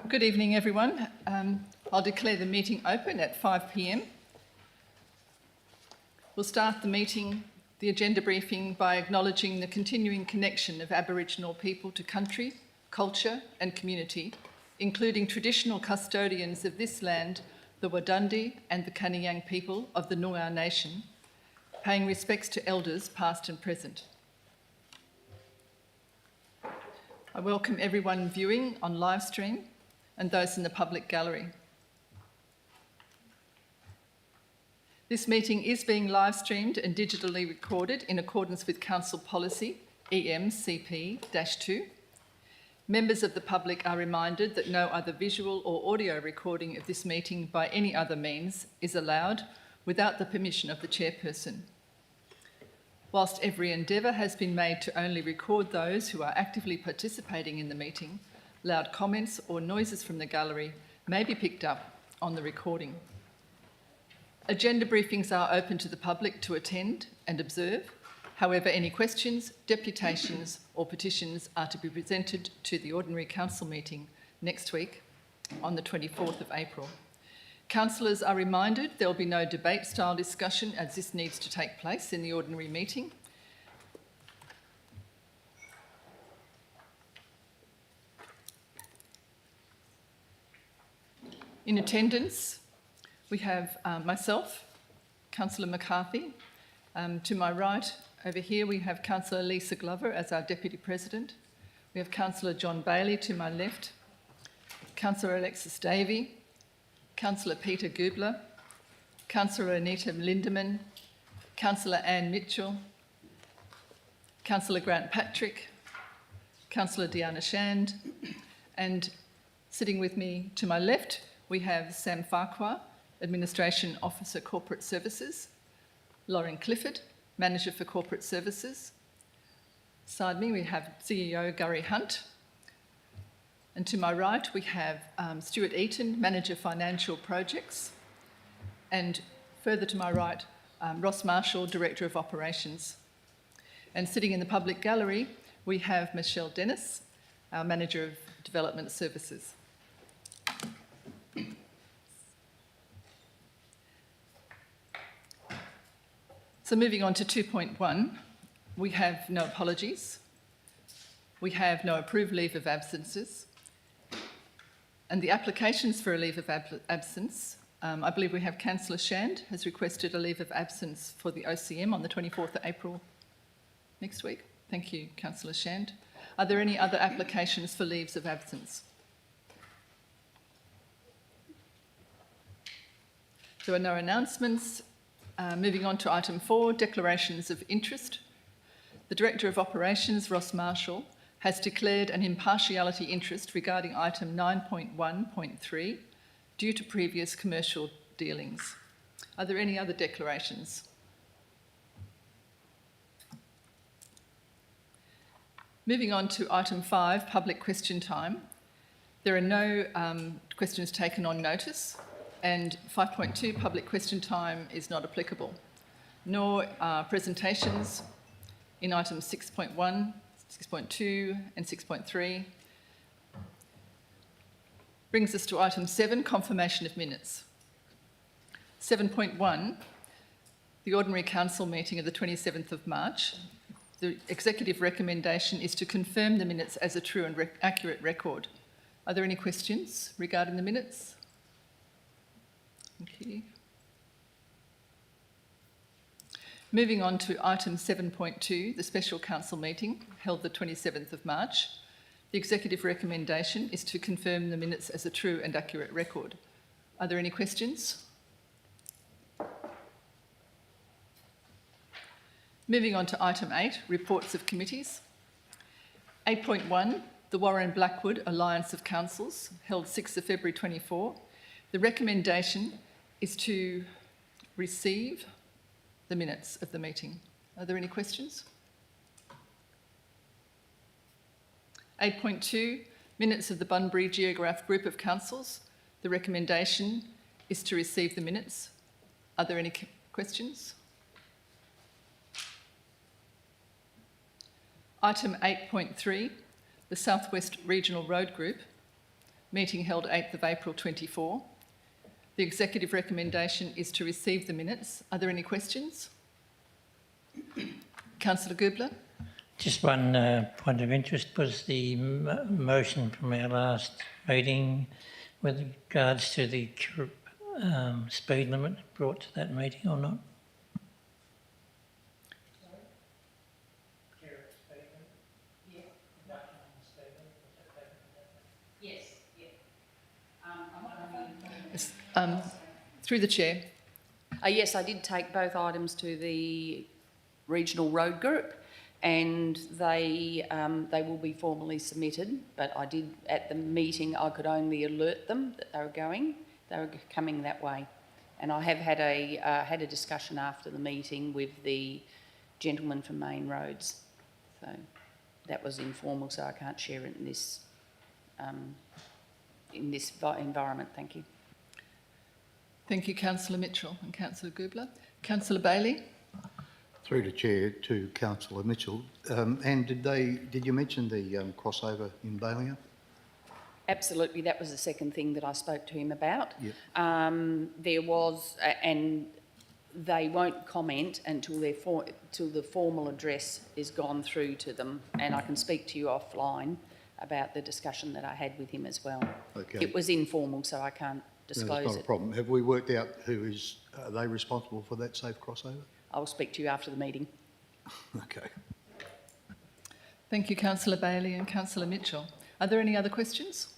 Good evening, everyone. I'll declare the meeting open at 5 p.m. We'll start the agenda briefing by acknowledging the continuing connection of Aboriginal people to country, culture and community, including traditional custodians of this land, the Wadundee and the Kaniang people of the Noongar Nation, paying respects to elders past and present. I welcome everyone viewing on live stream and those in the public gallery. This meeting is being live streamed and digitally recorded in accordance with Council Policy EMCP-2. Members of the public are reminded that no other visual or audio recording of this meeting by any other means is allowed without the permission of the chairperson. Whilst every endeavour has been made to only record those who are actively participating in the meeting, loud comments or noises from the gallery may be picked up on the recording. Agenda briefings are open to the public to attend and observe. However, any questions, deputations or petitions are to be presented to the Ordinary Council meeting next week on the 24th of April. Councillors are reminded there will be no debate-style discussion as this needs to take place in the ordinary meeting. In attendance, we have myself, Councillor McCarthy. To my right, over here, we have Councillor Lisa Glover as our Deputy President. We have Councillor John Bailey to my left, Councillor Alexis Davey, Councillor Peter Gubler, Councillor Anita Lindeman, Councillor Anne Mitchell, Councillor Grant Patrick, Councillor Diana Shand, and sitting with me to my left, we have Sam Farquhar, Administration Officer Corporate Services, Lauren Clifford, Manager for Corporate Services. Beside me we have CEO Gary Hunt. And to my right we have Stuart Eaton, Manager Financial Projects. And further to my right, Ross Marshall, Director of Operations. And sitting in the public gallery we have Michelle Dennis, our Manager of Development Services. So moving on to 2.1, we have no apologies, we have no approved leave of absences, and the applications for a leave of absence, I believe we have Councillor Shand has requested a leave of absence for the OCM on the 24th of April next week. Thank you, Councillor Shand. Are there any other applications for leaves of absence? There are no announcements. Moving on to item 4, declarations of interest. The Director of Operations, Ross Marshall, has declared an impartiality interest regarding item 9.1.3 due to previous commercial dealings. Are there any other declarations? Moving on to item 5, public question time. There are no questions taken on notice. And 5.2, public question time is not applicable, nor are presentations in items 6.1, 6.2 and 6.3. Brings us to item 7, confirmation of minutes. 7.1, the Ordinary Council meeting of the 27th of March. The executive recommendation is to confirm the minutes as a true and accurate record. Are there any questions regarding the minutes? Thank you. Moving on to item 7.2, the Special Council meeting held the 27th of March. The executive recommendation is to confirm the minutes as a true and accurate record. Are there any questions? Moving on to item 8, reports of committees. 8.1, the Warren Blackwood Alliance of Councils held 6th of February 24. The recommendation is to receive the minutes of the meeting. Are there any questions? 8.2, minutes of the Bunbury Geograph Group of Councils. The recommendation is to receive the minutes. Are there any questions? Item 8.3, the South West Regional Road Group. meeting held 8th of April 24. The executive recommendation is to receive the minutes. Are there any questions? Councillor Goobler? Just one point of interest. Was the motion from our last meeting with regards to the speed limit brought to that meeting or not? Through the chair. Yes, I did take both items to the regional road group, and they will be formally submitted. But I did at the meeting. I could only alert them that they were coming that way, and I have had a discussion after the meeting with the gentleman from Main Roads. So that was informal, so I can't share it in this environment. Thank you. Thank you, Councillor Mitchell and Councillor Goobler. Councillor Bailey? Through the chair to Councillor Mitchell. And did you mention the crossover in Baillieu? Absolutely, that was the second thing that I spoke to him about. Yep. There was, and they won't comment until till the formal address is gone through to them, and I can speak to you offline about the discussion that I had with him as well. Okay. It was informal, so I can't disclose No, that's not it. a problem. Have we worked out are they responsible for that safe crossover? I will speak to you after the meeting. Okay. Thank you, Councillor Bailey and Councillor Mitchell. Are there any other questions?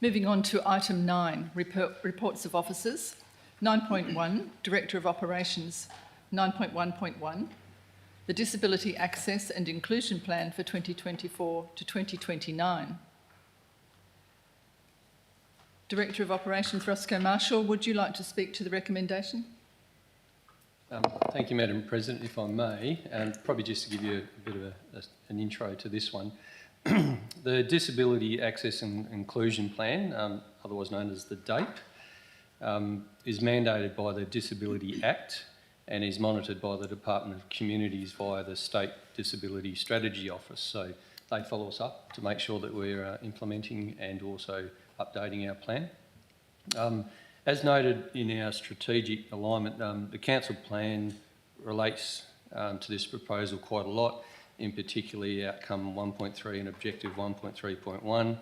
Moving on to item 9, reports of officers. 9.1, Director of Operations. 9.1.1, the Disability Access and Inclusion Plan for 2024 to 2029. Director of Operations Roscoe Marshall, would you like to speak to the recommendation? Thank you, Madam President, if I may, and probably just to give you a bit of an intro to this one. The Disability Access and Inclusion Plan, otherwise known as the DAPE, is mandated by the Disability Act and is monitored by the Department of Communities via the State Disability Strategy Office. So they follow us up to make sure that we're implementing and also updating our plan. As noted in our strategic alignment, the council plan relates to this proposal quite a lot, in particularly outcome 1.3 and objective 1.3.1,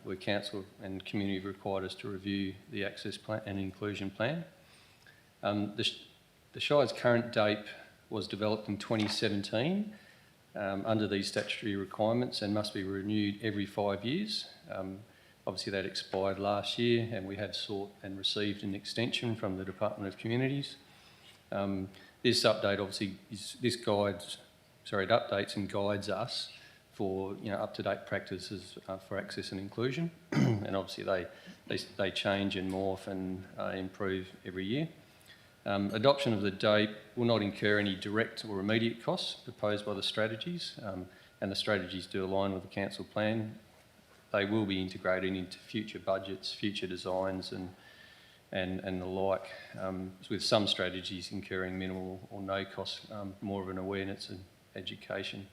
where council and community required us to review the access plan and inclusion plan. The Shire's current DAPE was developed in 2017 under these statutory requirements and must be renewed every 5 years. Obviously that expired last year, and we have sought and received an extension from the Department of Communities. This update obviously it updates and guides us for up-to-date practices for access and inclusion, and obviously they change and morph and improve every year. Adoption of the DAPE will not incur any direct or immediate costs proposed by the strategies, and the strategies do align with the council plan. They will be integrated into future budgets, future designs and the like, with some strategies incurring minimal or no cost, more of an awareness and education.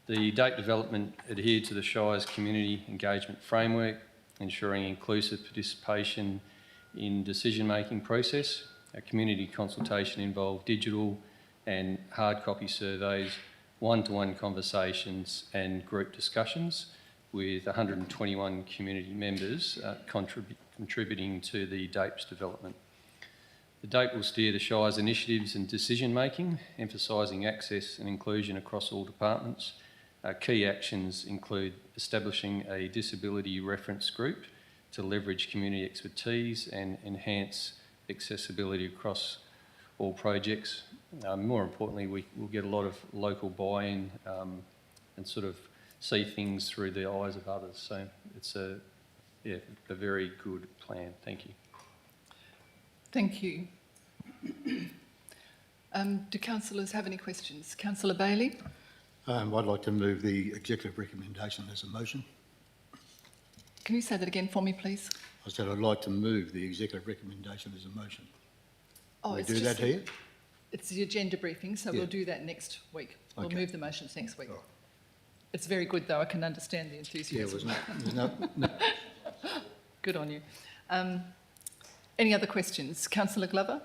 The DAPE development adhered to the Shire's community engagement framework, ensuring inclusive participation in decision-making process. A community consultation involved digital and hard copy surveys, one-to-one conversations and group discussions, with 121 community members contributing to the DAPE's development. The DAPE will steer the Shire's initiatives and decision-making, emphasising access and inclusion across all departments. Key actions include establishing a disability reference group to leverage community expertise and enhance accessibility across all projects. More importantly, we will get a lot of local buy-in and sort of see things through the eyes of others. So it's a very good plan. Thank you. Thank you. Do councillors have any questions? Councillor Bailey? I'd like to move the executive recommendation as a motion. Can you say that again for me, please? I said I'd like to move the executive recommendation as a motion. Oh, Can we it's do just that here? It's the agenda briefing, so Yeah. we'll do that next week. We'll Okay. move the motions next week. All right. It's very good, though. I can understand the Yeah, enthusiasm. there's no, Good on you. Any other questions? Councillor Glover?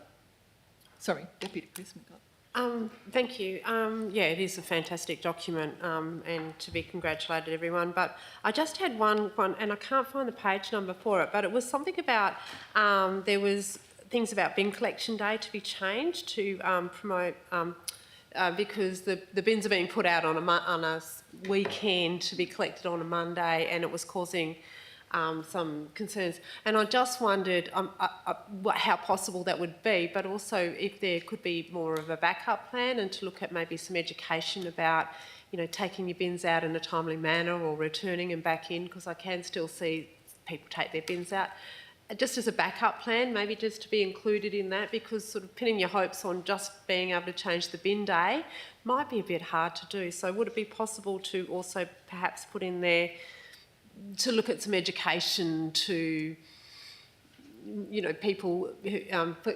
Sorry, Deputy Chris McGlove. Thank you. Yeah, it is a fantastic document and to be congratulated everyone. But I just had one, and I can't find the page number for it, but it was something about, there was things about bin collection day to be changed to promote, because the bins are being put out on a weekend to be collected on a Monday, and it was causing some concerns. And I just wondered how possible that would be, but also if there could be more of a backup plan and to look at maybe some education about, you know, taking your bins out in a timely manner or returning them back in, because I can still see people take their bins out. Just as a backup plan, maybe just to be included in that, because sort of pinning your hopes on just being able to change the bin day might be a bit hard to do. So would it be possible to also perhaps put in there to look at some education to, you know, people,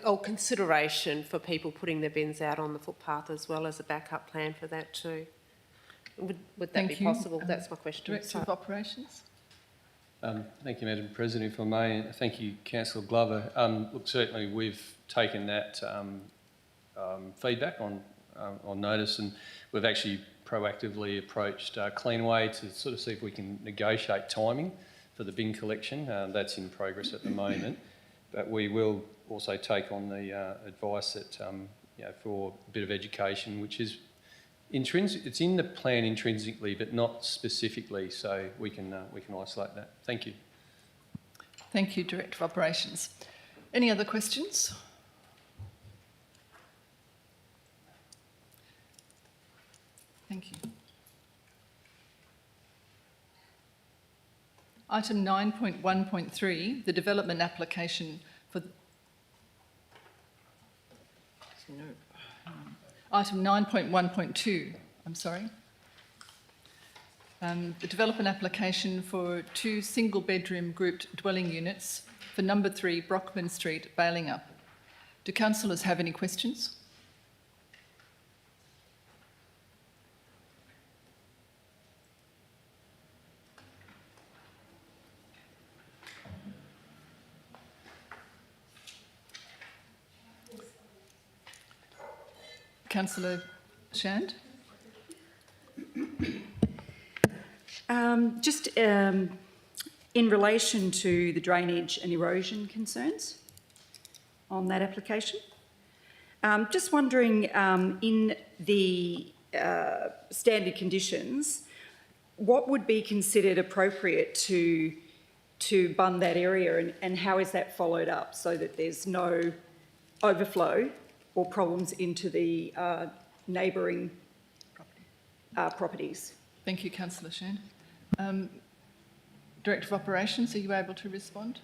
or consideration for people putting their bins out on the footpath as well as a backup plan for that too? Would that Thank be you. possible? That's my question. Director of Operations? Thank you, Madam President, if I may. Thank you, Councillor Glover. Look, certainly we've taken that feedback on notice, and we've actually proactively approached Cleanaway to sort of see if we can negotiate timing for the bin collection. That's in progress at the moment, but we will also take on the advice that you know, for a bit of education, which is it's in the plan intrinsically, but not specifically, so we can isolate that. Thank you. Thank you, Director of Operations. Any other questions? Thank you. Item 9.1.3, the development application for... No. Item 9.1.2, I'm sorry. The development application for 2 single-bedroom grouped dwelling units for number 3 Brockman Street, Balingup. Do councillors have any questions? Councillor Shand? Just in relation to the drainage and erosion concerns on that application, just wondering in the standard conditions, what would be considered appropriate to bund that area, and how is that followed up so that there's no overflow or problems into the neighbouring properties? Thank you, Councillor Shand. Director of Operations, are you able to respond?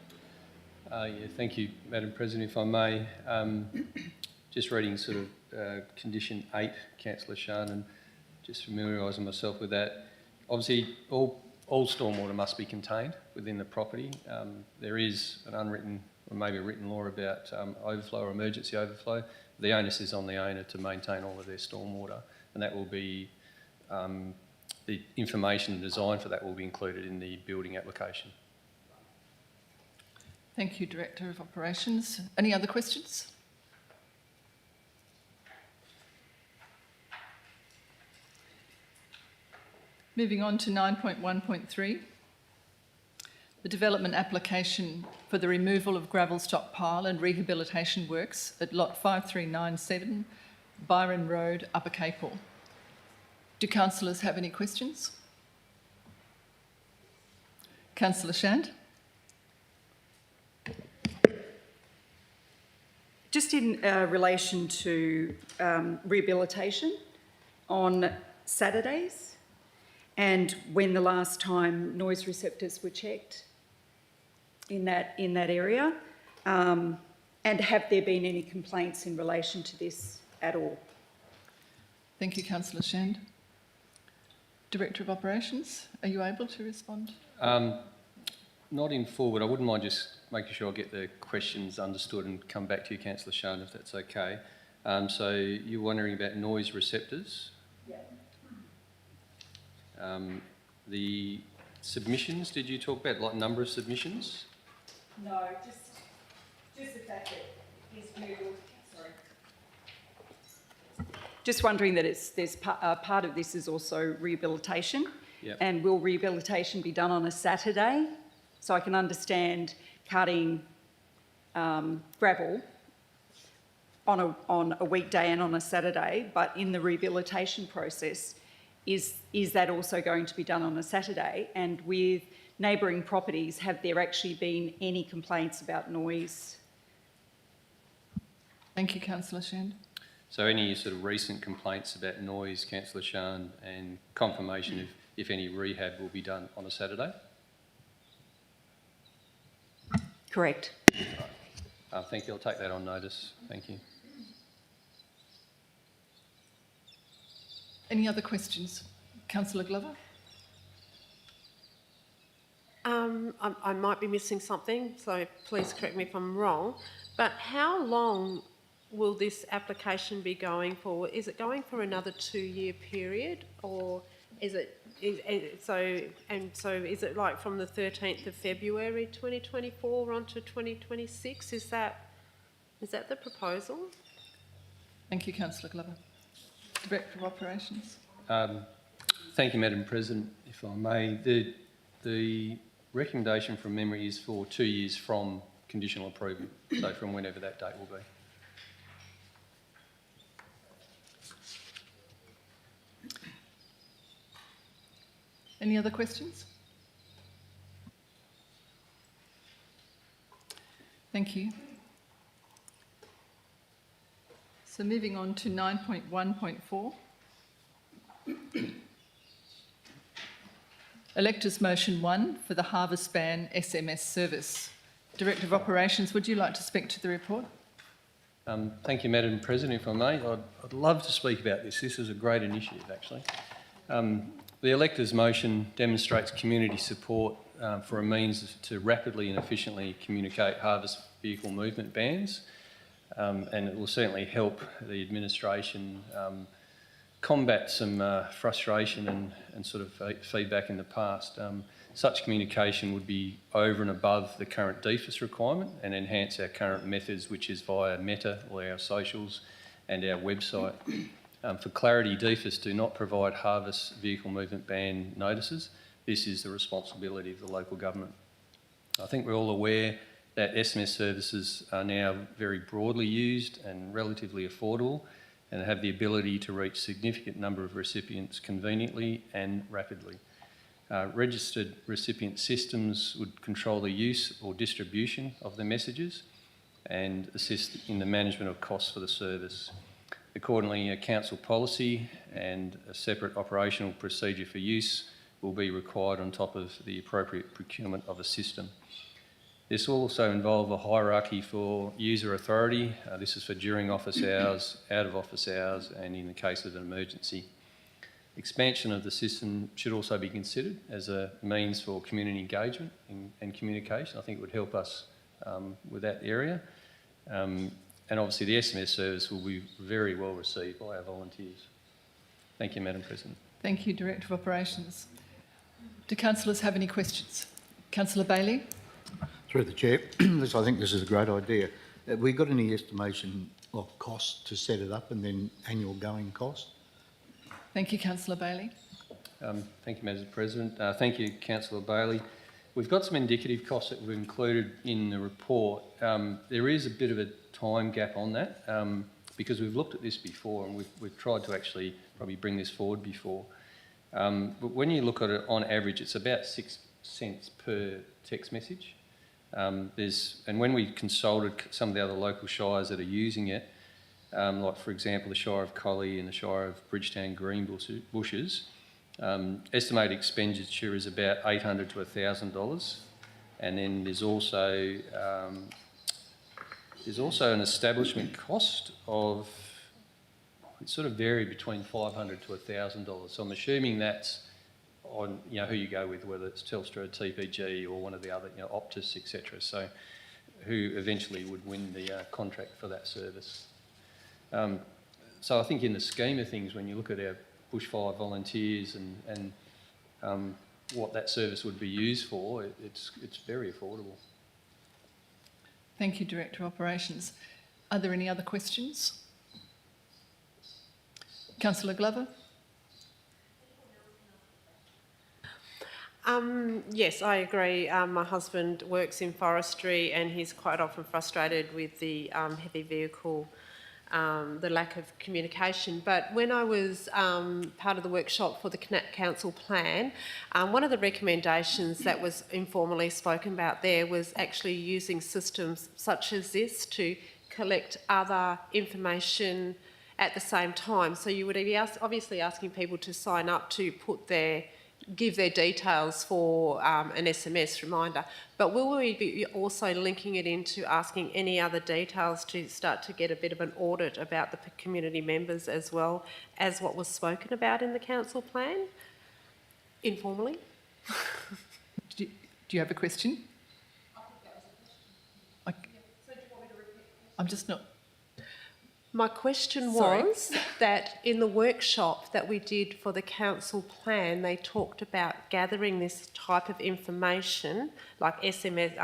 Yeah, thank you, Madam President, if I may. Just reading sort of condition 8, Councillor Shand, and just familiarising myself with that. Obviously, all stormwater must be contained within the property. There is an unwritten or maybe a written law about overflow or emergency overflow. The onus is on the owner to maintain all of their stormwater, and that will be the information and design for that will be included in the building application. Thank you, Director of Operations. Any other questions? Moving on to 9.1.3, the development application for the removal of gravel stockpile and rehabilitation works at lot 5397, Byron Road, Upper Capel. Do councillors have any questions? Councillor Shand? Just in relation to rehabilitation on Saturdays and when the last time noise receptors were checked in that area, and have there been any complaints in relation to this at all? Thank you, Councillor Shand. Director of Operations, are you able to respond? Not in full, but I wouldn't mind just making sure I get the questions understood and come back to you, Councillor Shand, if that's okay. So you're wondering about noise receptors? Yeah. The submissions, did you talk about, like, number of submissions? No, just the fact that it's Google, sorry. Just wondering that part of this is also rehabilitation. Yep. And will rehabilitation be done on a Saturday? So I can understand carting gravel on a weekday and on a Saturday, but in the rehabilitation process, is that also going to be done on a Saturday? And with neighbouring properties, have there actually been any complaints about noise? Thank you, Councillor Shand. So any sort of recent complaints about noise, Councillor Shan, and confirmation if any rehab will be done on a Saturday? Correct. Thank you. I'll take that on notice. Thank you. Any other questions? Councillor Glover? I might be missing something, so please correct me if I'm wrong, but how long will this application be going for? Is it going for another 2-year period, or is it like from the 13th of February 2024 on to 2026? Is that the proposal? Thank you, Councillor Glover. Director of Operations. Thank you, Madam President. If I may, the recommendation from memory is for 2 years from conditional approval, so from whenever that date will be. Any other questions? Thank you. So moving on to 9.1.4. Electors Motion 1 for the Harvest Ban SMS service. Director of Operations, would you like to speak to the report? Thank you, Madam President. If I may, I'd love to speak about this. This is a great initiative, actually. The electors' motion demonstrates community support for a means to rapidly and efficiently communicate harvest vehicle movement bans, and it will certainly help the administration combat some frustration and sort of feedback in the past. Such communication would be over and above the current DFIS requirement and enhance our current methods, which is via Meta or our socials and our website. For clarity, DFIS do not provide harvest vehicle movement ban notices. This is the responsibility of the local government. I think we're all aware that SMS services are now very broadly used and relatively affordable and have the ability to reach a significant number of recipients conveniently and rapidly. Registered recipient systems would control the use or distribution of the messages and assist in the management of costs for the service. Accordingly, a council policy and a separate operational procedure for use will be required on top of the appropriate procurement of a system. This will also involve a hierarchy for user authority. This is for during office hours, out of office hours, and in the case of an emergency. Expansion of the system should also be considered as a means for community engagement and communication. I think it would help us with that area. And obviously the SMS service will be very well received by our volunteers. Thank you, Madam President. Thank you, Director of Operations. Do councillors have any questions? Councillor Bailey? Through the Chair, I think this is a great idea. Have we got any estimation of cost to set it up and then annual going cost? Thank you, Councillor Bailey. Thank you, Madam President. Thank you, Councillor Bailey. We've got some indicative costs that we've included in the report. There is a bit of a time gap on that because we've looked at this before and we've tried to actually probably bring this forward before. But when you look at it on average, it's about 6 cents per text message. And when we consulted some of the other local shires that are using it, like for example the Shire of Collie and the Shire of Bridgetown Greenbushes, estimated expenditure is about $800 to $1,000, and then there's also an establishment cost of, it sort of vary between $500 to $1,000. So I'm assuming that's on who you go with, whether it's Telstra, TPG, or one of the other, Optus, etc. So who eventually would win the contract for that service. So I think in the scheme of things, when you look at our bushfire volunteers and what that service would be used for, it's very affordable. Thank you, Director of Operations. Are there any other questions? Councillor Glover? Yes, I agree. My husband works in forestry and he's quite often frustrated with the heavy vehicle, the lack of communication. But when I was part of the workshop for the council plan, one of the recommendations that was informally spoken about there was actually using systems such as this to collect other information at the same time. So you would be obviously asking people to sign up to give their details for an SMS reminder, but will we be also linking it into asking any other details to start to get a bit of an audit about the community members as well as what was spoken about in the council plan, informally? Do you have a question? I'm just not... My question Sorry. was that in the workshop that we did for the council plan, they talked about gathering this type of information, like SMS,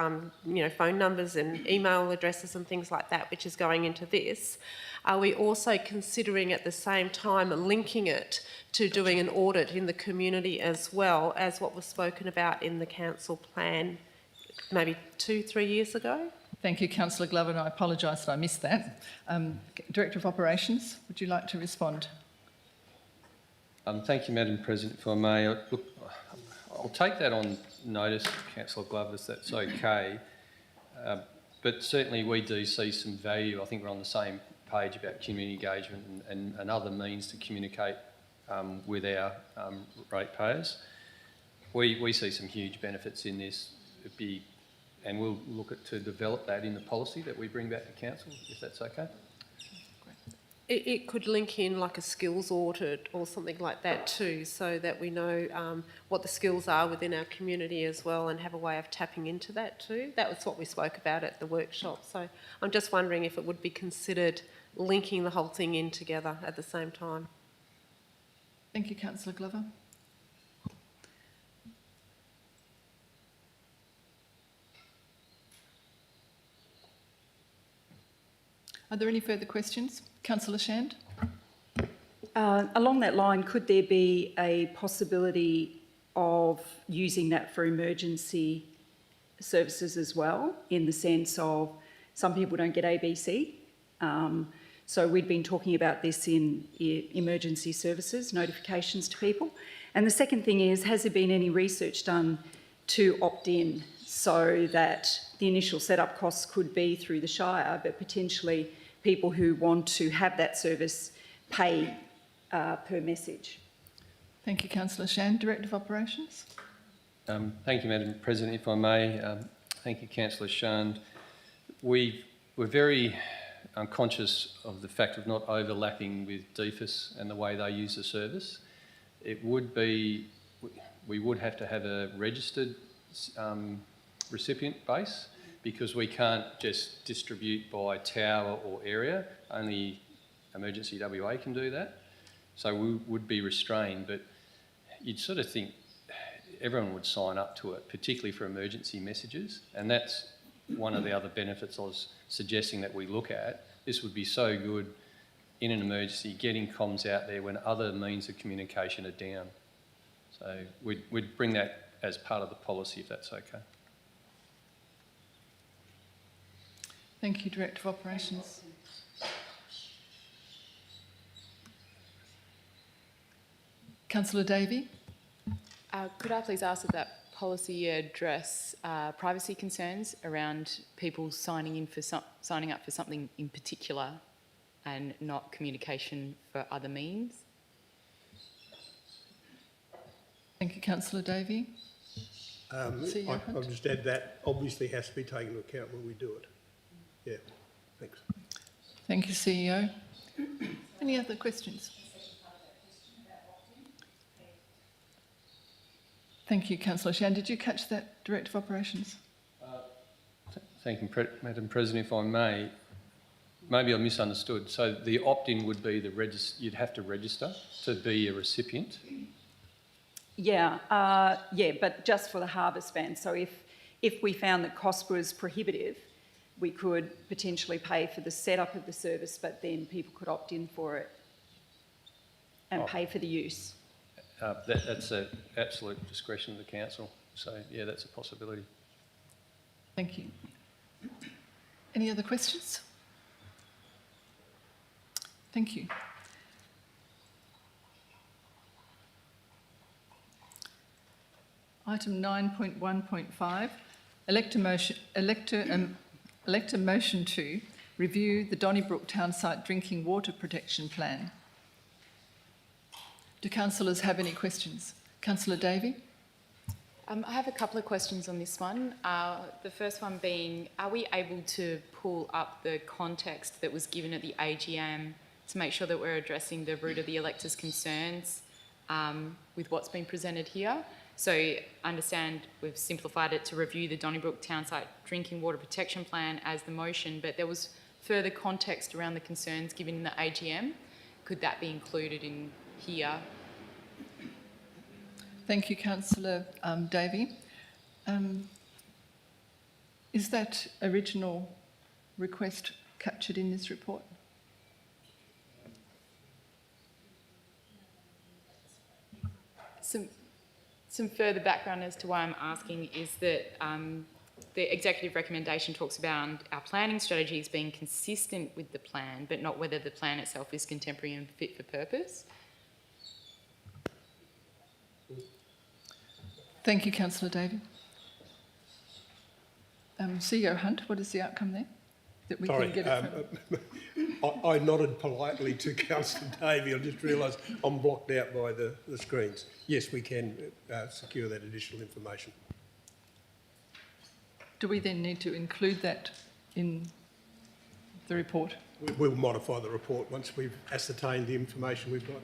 phone numbers and email addresses and things like that, which is going into this. Are we also considering at the same time linking it to doing an audit in the community as well as what was spoken about in the council plan maybe 2-3 years ago? Thank you, Councillor Glover, and I apologise that I missed that. Director of Operations, would you like to respond? Thank you, Madam President, if I may. Look, I'll take that on notice, Councillor Glover, if that's okay. But certainly we do see some value. I think we're on the same page about community engagement and other means to communicate with our ratepayers. We see some huge benefits in this. And we'll look to develop that in the policy that we bring back to council, if that's okay. It could link in like a skills audit or something like that too, so that we know what the skills are within our community as well and have a way of tapping into that too. That was what we spoke about at the workshop. So I'm just wondering if it would be considered linking the whole thing in together at the same time. Thank you, Councillor Glover. Are there any further questions? Councillor Shand? Along that line, could there be a possibility of using that for emergency services as well, in the sense of some people don't get ABC? So we'd been talking about this in emergency services, notifications to people. And the second thing is, has there been any research done to opt in so that the initial setup costs could be through the Shire, but potentially people who want to have that service pay per message? Thank you, Councillor Shand. Director of Operations? Thank you, Madam President, if I may. Thank you, Councillor Shand. We're very conscious of the fact of not overlapping with DFIS and the way they use the service. We would have to have a registered recipient base, because we can't just distribute by tower or area. Only Emergency WA can do that. So we would be restrained, but you'd sort of think everyone would sign up to it, particularly for emergency messages. And that's one of the other benefits I was suggesting that we look at. This would be so good in an emergency, getting comms out there when other means of communication are down. So we'd bring that as part of the policy, if that's okay. Thank you, Director of Operations. Councillor Davey? Could I please ask that that policy address privacy concerns around people signing up for something in particular and not communication for other means? Thank you, Councillor Davey. I'll just add that obviously has to be taken into account when we do it. Yeah, thanks. Thank you, CEO. Any other questions? Thank you, Councillor Shand. Did you catch that, Director of Operations? Thank you, Madam President, if I may. maybe I misunderstood. So the opt-in would be you'd have to register to be a recipient. Yeah, but just for the harvest ban. So if we found that cost was prohibitive, we could potentially pay for the setup of the service, but then people could opt in for it and pay for the use. That's an absolute discretion of the council. So, yeah, that's a possibility. Thank you. Any other questions? Thank you. Item 9.1.5, elect a motion to review the Donnybrook Townsite Drinking Water Protection Plan. Do councillors have any questions? Councillor Davey? I have a couple of questions on this one. The first one being, are we able to pull up the context that was given at the AGM to make sure that we're addressing the root of the electors' concerns with what's been presented here? So I understand we've simplified it to review the Donnybrook Townsite Drinking Water Protection Plan as the motion, but there was further context around the concerns given in the AGM. Could that be included in here? Thank you, Councillor Davey. Is that original request captured in this report? Some further background as to why I'm asking is that the executive recommendation talks about our planning strategies being consistent with the plan, but not whether the plan itself is contemporary and fit for purpose. Thank you, Councillor Davey. CEO Hunt, what is the outcome there? That we Sorry, can get it from? I nodded politely to Councillor Davey. I just realised I'm blocked out by the screens. Yes, we can secure that additional information. Do we then need to include that in the report? We'll modify the report once we've ascertained the information we've got.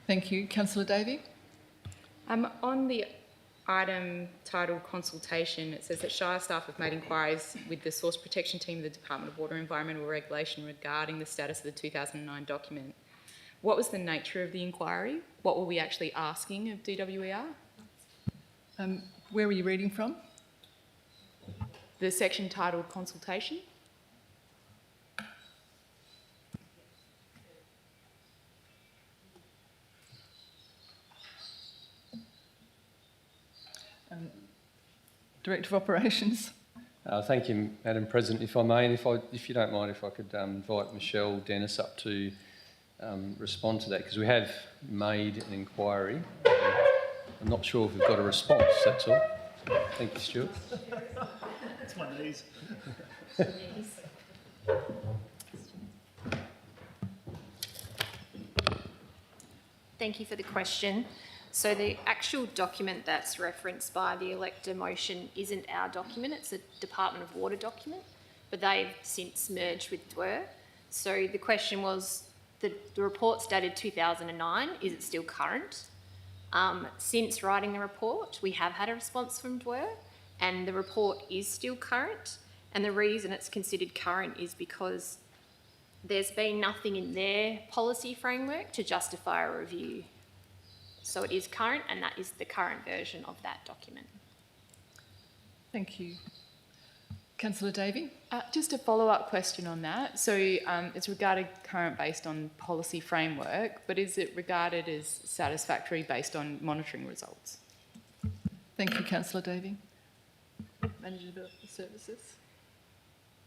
Thank you. Councillor Davey? On the item titled consultation, it says that Shire staff have made inquiries with the source protection team of the Department of Water and Environmental Regulation regarding the status of the 2009 document. What was the nature of the inquiry? What were we actually asking of DWER? Where were you reading from? The section titled consultation. Director of Operations. Thank you, Madam President. If I may, and if you don't mind, if I could invite Michelle Dennis up to respond to that, because we have made an inquiry. I'm not sure if we've got a response, that's all. Thank you, Stuart. It's one of these. Thank you for the question. So the actual document that's referenced by the elector motion isn't our document, it's a Department of Water document, but they've since merged with DWER. So the question was, the report's dated 2009, is it still current? Since writing the report, we have had a response from DWER, and the report is still current. And the reason it's considered current is because there's been nothing in their policy framework to justify a review. So it is current, and that is the current version of that document. Thank you. Councillor Davey? Just a follow-up question on that. So it's regarded current based on policy framework, but is it regarded as satisfactory based on monitoring results? Thank you, Councillor Davey. Manager of Services.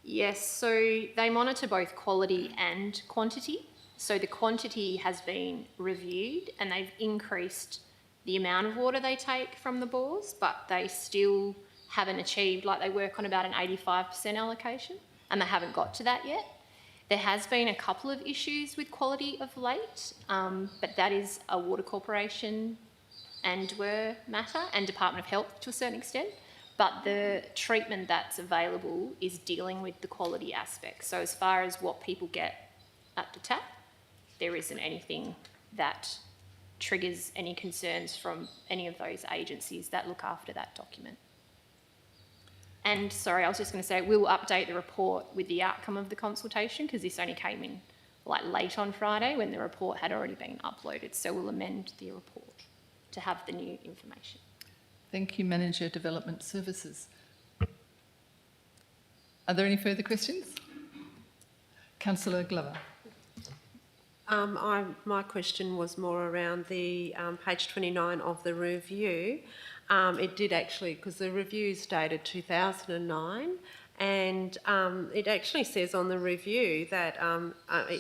Yes, so they monitor both quality and quantity. So the quantity has been reviewed and they've increased the amount of water they take from the bores, but they still haven't achieved, like they work on about an 85% allocation and they haven't got to that yet. There has been a couple of issues with quality of late, but that is a Water Corporation and DWER matter and Department of Health to a certain extent. But the treatment that's available is dealing with the quality aspect. So as far as what people get at the tap, there isn't anything that triggers any concerns from any of those agencies that look after that document. And sorry, I was just going to say, we will update the report with the outcome of the consultation because this only came in like late on Friday when the report had already been uploaded. So we'll amend the report to have the new information. Thank you, Manager Development Services. Are there any further questions? Councillor Glover. My question was more around the page 29 of the review. It did actually, because the review is dated 2009, and it actually says on the review that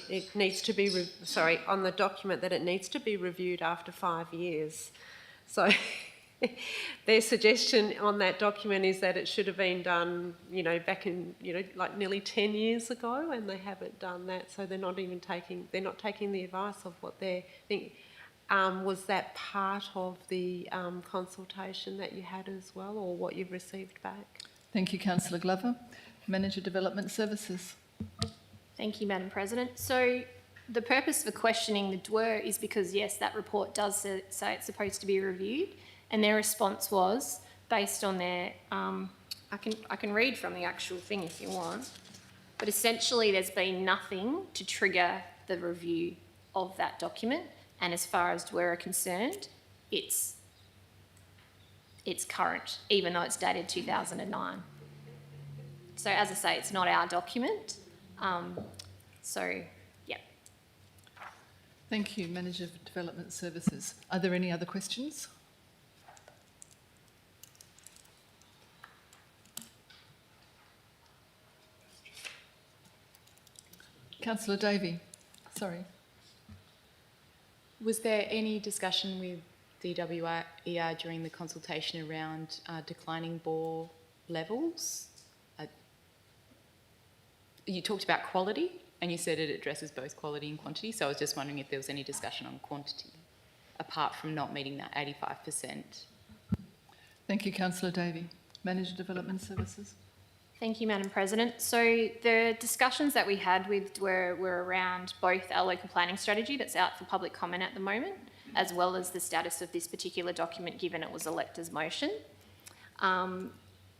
it needs to be, on the document that it needs to be reviewed after 5 years. So their suggestion on that document is that it should have been done, back in, like nearly 10 years ago, and they haven't done that. So they're not taking the advice of what they're thinking. Was that part of the consultation that you had as well, or what you've received back? Thank you, Councillor Glover. Manager Development Services. Thank you, Madam President. So the purpose for questioning the DWER is because, yes, that report does say it's supposed to be reviewed, and their response was based on their, I can read from the actual thing if you want, but essentially there's been nothing to trigger the review of that document, and as far as DWER are concerned, it's current, even though it's dated 2009. So as I say, it's not our document. So, yeah. Thank you, Manager of Development Services. Are there any other questions? Councillor Davey, sorry. Was there any discussion with DWER during the consultation around declining bore levels? You talked about quality and you said it addresses both quality and quantity, so I was just wondering if there was any discussion on quantity apart from not meeting that 85%. Thank you, Councillor Davey. Manager Development Services. Thank you, Madam President. So the discussions that we had with DWER were around both our local planning strategy that's out for public comment at the moment, as well as the status of this particular document given it was a elector's motion.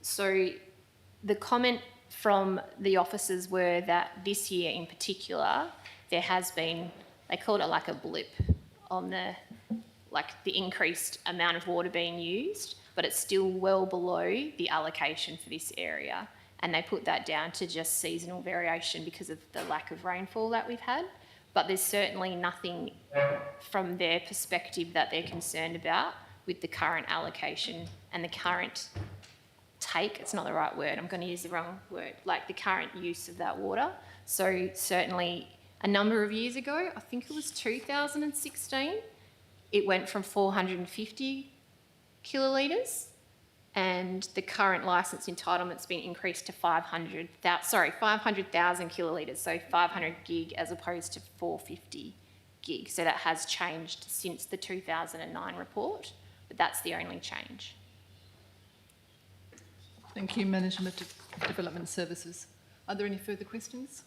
So the comment from the officers were that this year in particular, there has been, they called it like a blip on the increased amount of water being used, but it's still well below the allocation for this area. And they put that down to just seasonal variation because of the lack of rainfall that we've had. But there's certainly nothing from their perspective that they're concerned about with the current allocation and the current take, it's not the right word, I'm going to use the wrong word, like the current use of that water. So certainly a number of years ago, I think it was 2016, it went from 450 kilolitres, and the current licence entitlement's been increased to 500,000 kilolitres, so 500 gig as opposed to 450 gig. So that has changed since the 2009 report, but that's the only change. Thank you, Management of Development Services. Are there any further questions?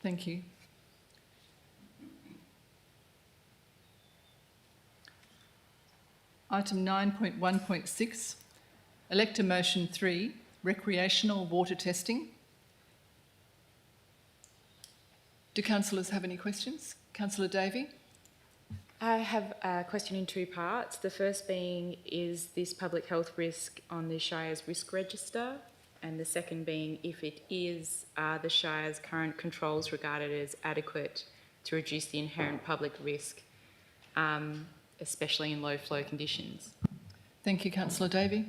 Thank you. Item 9.1.6, Elector Motion 3, Recreational Water Testing. Do councillors have any questions? Councillor Davey? I have a question in two parts. The first being, is this public health risk on the Shire's risk register? And the second being, if it is, are the Shire's current controls regarded as adequate to reduce the inherent public risk, especially in low flow conditions? Thank you, Councillor Davey.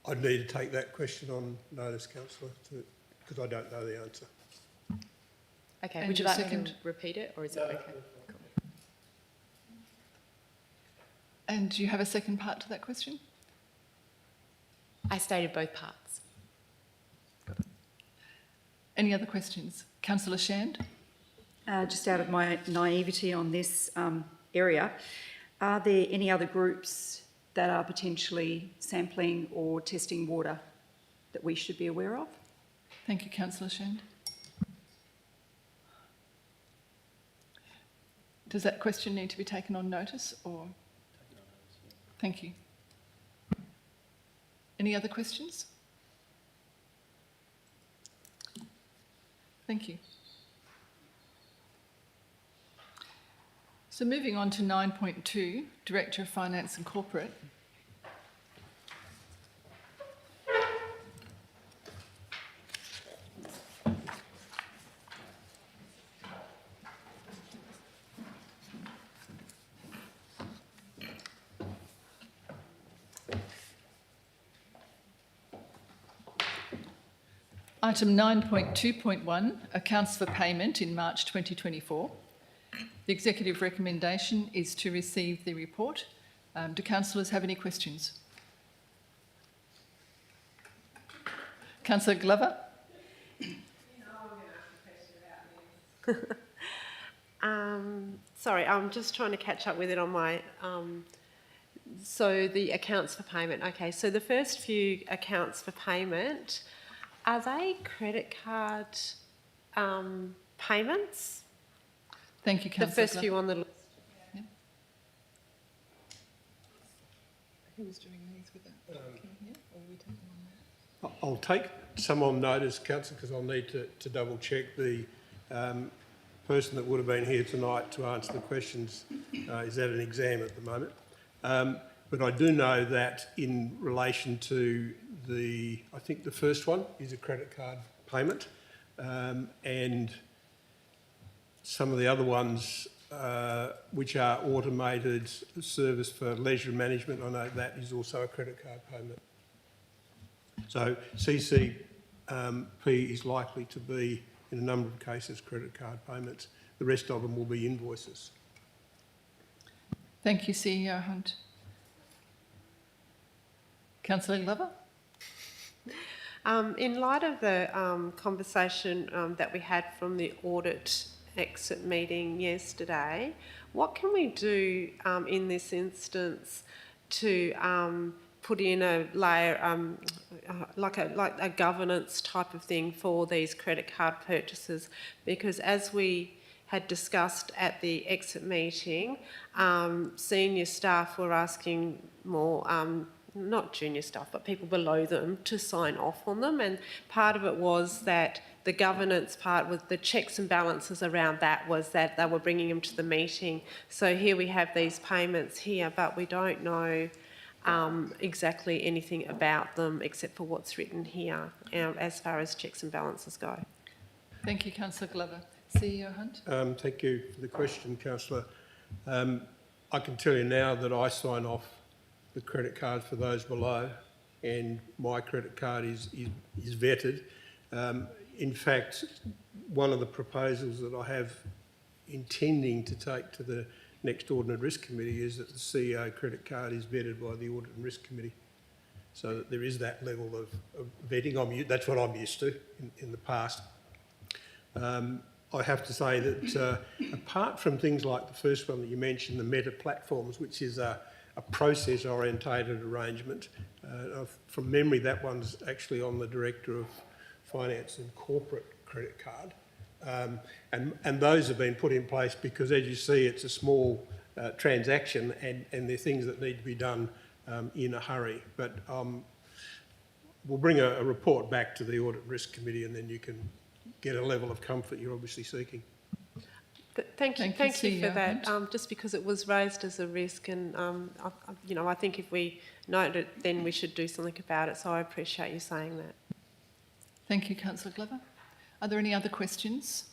I'd need to take that question on notice, councillor, because I don't know the answer. Okay, And would you your like me second? to repeat it, or is it okay? Cool. And do you have a second part to that question? I stated both parts. Any other questions? Councillor Shand? Just out of my naivety on this area, are there any other groups that are potentially sampling or testing water that we should be aware of? Thank you, Councillor Shand. Does that question need to be taken on notice or? Thank you. Any other questions? Thank you. So moving on to 9.2, Director of Finance and Corporate. Item 9.2.1, accounts for payment in March 2024. The executive recommendation is to receive the report. Do councillors have any questions? Councillor Glover? Sorry, I'm just trying to catch up with it on my... so the accounts for payment. Okay, so the first few accounts for payment, are they credit card payments? Thank you, The Councillor first few on the list. Who was doing these with that? Or are we taking on that? I'll take some on notice, Councillor, because I'll need to double check the person that would have been here tonight to answer the questions is at an exam at the moment. But I do know that in relation to I think the first one is a credit card payment, and some of the other ones which are automated service for leisure management, I know that is also a credit card payment. So CCP is likely to be, in a number of cases, credit card payments. The rest of them will be invoices. Thank you, CEO Hunt. Councillor Glover? In light of the conversation that we had from the audit exit meeting yesterday, what can we do in this instance to put in a layer, like a governance type of thing for these credit card purchases? Because as we had discussed at the exit meeting, senior staff were asking more, not junior staff, but people below them to sign off on them. And part of it was that the governance part with the checks and balances around that was that they were bringing them to the meeting. So here we have these payments here, but we don't know exactly anything about them except for what's written here as far as checks and balances go. Thank you, Councillor Glover. CEO Hunt? Thank you for the question, Councillor. I can tell you now that I sign off the credit card for those below, and my credit card is vetted. In fact, one of the proposals that I have intending to take to the next Audit and Risk Committee is that the CEO credit card is vetted by the Audit and Risk Committee, so that there is that level of vetting. That's what I'm used to in the past. I have to say that apart from things like the first one that you mentioned, the Meta platforms, which is a process-orientated arrangement. From memory, that one's actually on the Director of Finance and Corporate credit card. And those have been put in place because, as you see, it's a small transaction and they're things that need to be done in a hurry. But we'll bring a report back to the Audit and Risk Committee, and then you can get a level of comfort you're obviously seeking. Thank you for CEO that. Hunt. Just because it was raised as a risk, and I think if we note it, then we should do something about it. So I appreciate you saying that. Thank you, Councillor Glover. Are there any other questions?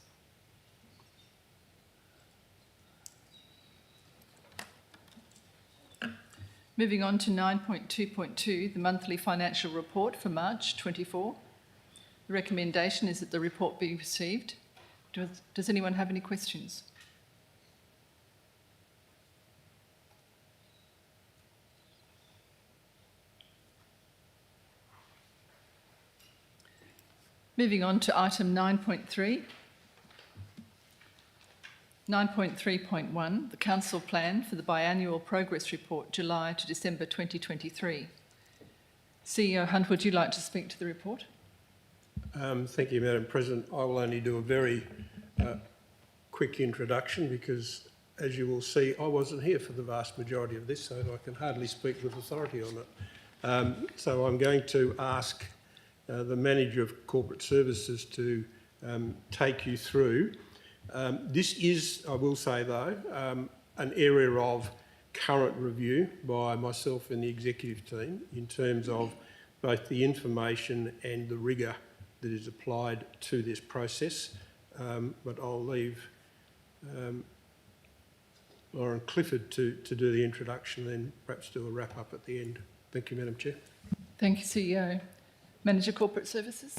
Moving on to 9.2.2, the monthly financial report for March 24. The recommendation is that the report be received. Does anyone have any questions? Moving on to item 9.3. 9.3.1, the Council Plan for the Biannual Progress Report, July to December 2023. CEO Hunt, would you like to speak to the report? Thank you, Madam President. I will only do a very quick introduction because, as you will see, I wasn't here for the vast majority of this, so I can hardly speak with authority on it. So I'm going to ask the Manager of Corporate Services to take you through. This is, I will say though, an area of current review by myself and the executive team in terms of both the information and the rigour that is applied to this process. But I'll leave Lauren Clifford to do the introduction, then perhaps do a wrap up at the end. Thank you, Madam Chair. Thank you, CEO. Manager Corporate Services.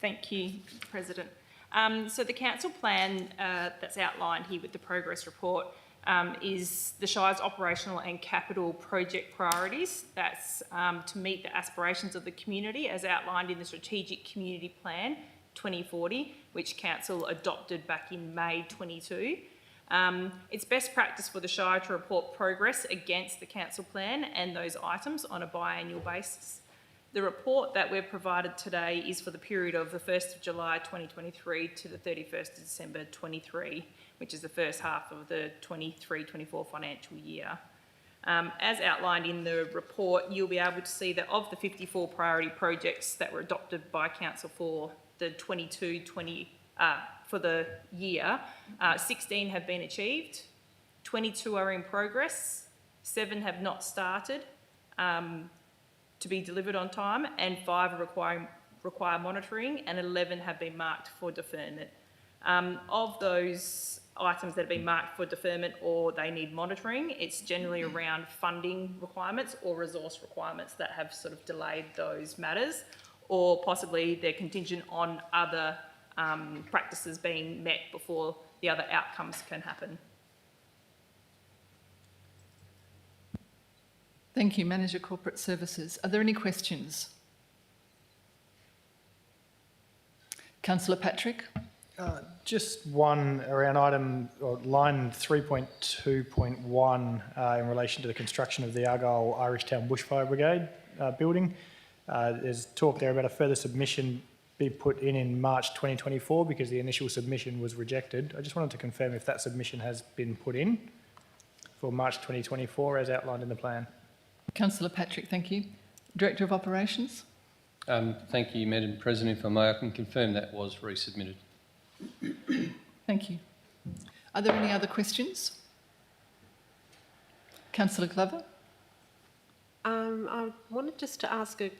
Thank you, President. So the council plan that's outlined here with the progress report is the Shire's operational and capital project priorities. That's to meet the aspirations of the community as outlined in the Strategic Community Plan 2040, which Council adopted back in May 22. It's best practice for the Shire to report progress against the council plan and those items on a biannual basis. The report that we've provided today is for the period of the 1st of July 2023 to the 31st of December 23, which is the first half of the 23-24 financial year. As outlined in the report, you'll be able to see that of the 54 priority projects that were adopted by Council for the 22-20 for the year, 16 have been achieved, 22 are in progress, 7 have not started to be delivered on time, and 5 require monitoring, and 11 have been marked for deferment. Of those items that have been marked for deferment or they need monitoring, it's generally around funding requirements or resource requirements that have sort of delayed those matters, or possibly they're contingent on other practices being met before the other outcomes can happen. Thank you, Manager Corporate Services. Are there any questions? Councillor Patrick. Just one around item or line 3.2.1 in relation to the construction of the Argyle Irish Town Bushfire Brigade building. There's talk there about a further submission be put in March 2024 because the initial submission was rejected. I just wanted to confirm if that submission has been put in for March 2024 as outlined in the plan. Councillor Patrick, thank you. Director of Operations. Thank you, Madam President. If I may, I can confirm that was resubmitted. Thank you. Are there any other questions? Councillor Glover. I wanted just to ask a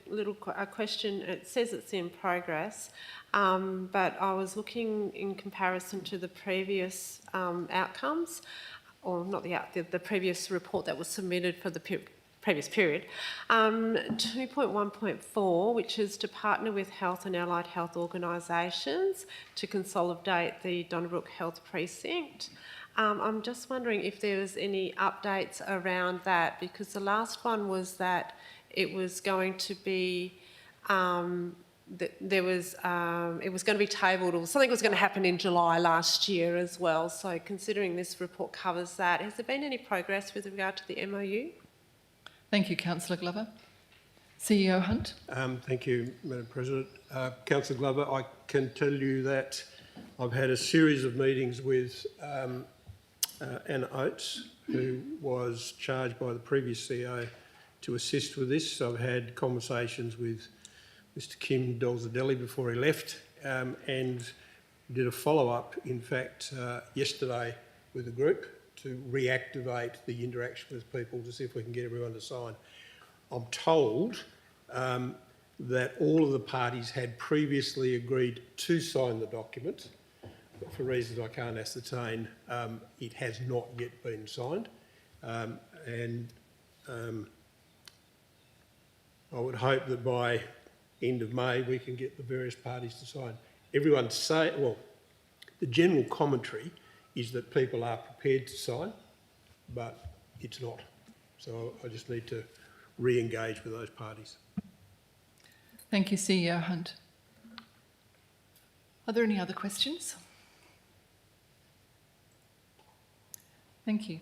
question. It says it's in progress, but I was looking in comparison to the previous outcomes, or not the previous report that was submitted for the previous period. 2.1.4, which is to partner with health and allied health organisations to consolidate the Donnybrook Health Precinct. I'm just wondering if there was any updates around that, because the last one was that it was going to be it was going to be tabled, or something was going to happen in July last year as well. So considering this report covers that, has there been any progress with regard to the MOU? Thank you, Councillor Glover. CEO Hunt. Thank you, Madam President. Councillor Glover, I can tell you that I've had a series of meetings with Anna Oates, who was charged by the previous CEO to assist with this. I've had conversations with Mr Kim Dolzadelli before he left, and did a follow-up, in fact, yesterday with the group to reactivate the interaction with people to see if we can get everyone to sign. I'm told that all of the parties had previously agreed to sign the document, but for reasons I can't ascertain, it has not yet been signed. I would hope that by end of May we can get the various parties to sign. Everyone the general commentary is that people are prepared to sign, but it's not. So I just need to re-engage with those parties. Thank you, CEO Hunt. Are there any other questions? Thank you.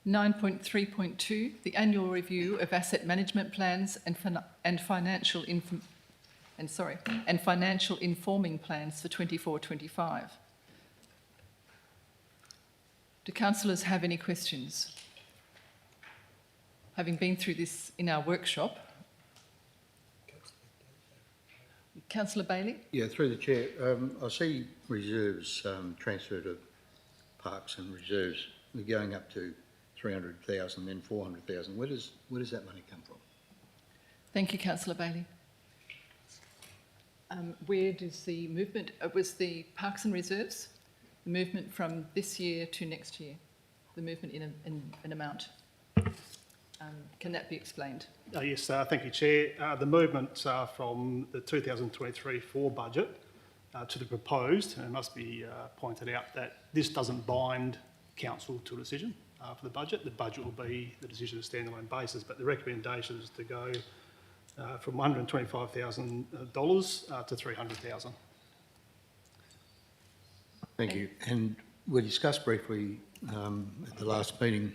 (9.3.2) the annual review of asset management plans and financial and financial informing plans for 24-25. Do councillors have any questions? Having been through this in our workshop. Councillor Bailey? Yeah, through the chair, I see reserves transfer to parks and reserves. We're going up to 300,000, then 400,000. Where does that money come from? Thank you, Councillor Bailey. Where does the movement, it was the parks and reserves, the movement from this year to next year, the movement in an amount. Can that be explained? Yes, thank you, Chair. The movements are from the 2023-4 budget to the proposed, and it must be pointed out that this doesn't bind council to a decision for the budget. The budget will be the decision on a standalone basis, but the recommendation is to go from $125,000 to $300,000. Thank you. And we discussed briefly at the last meeting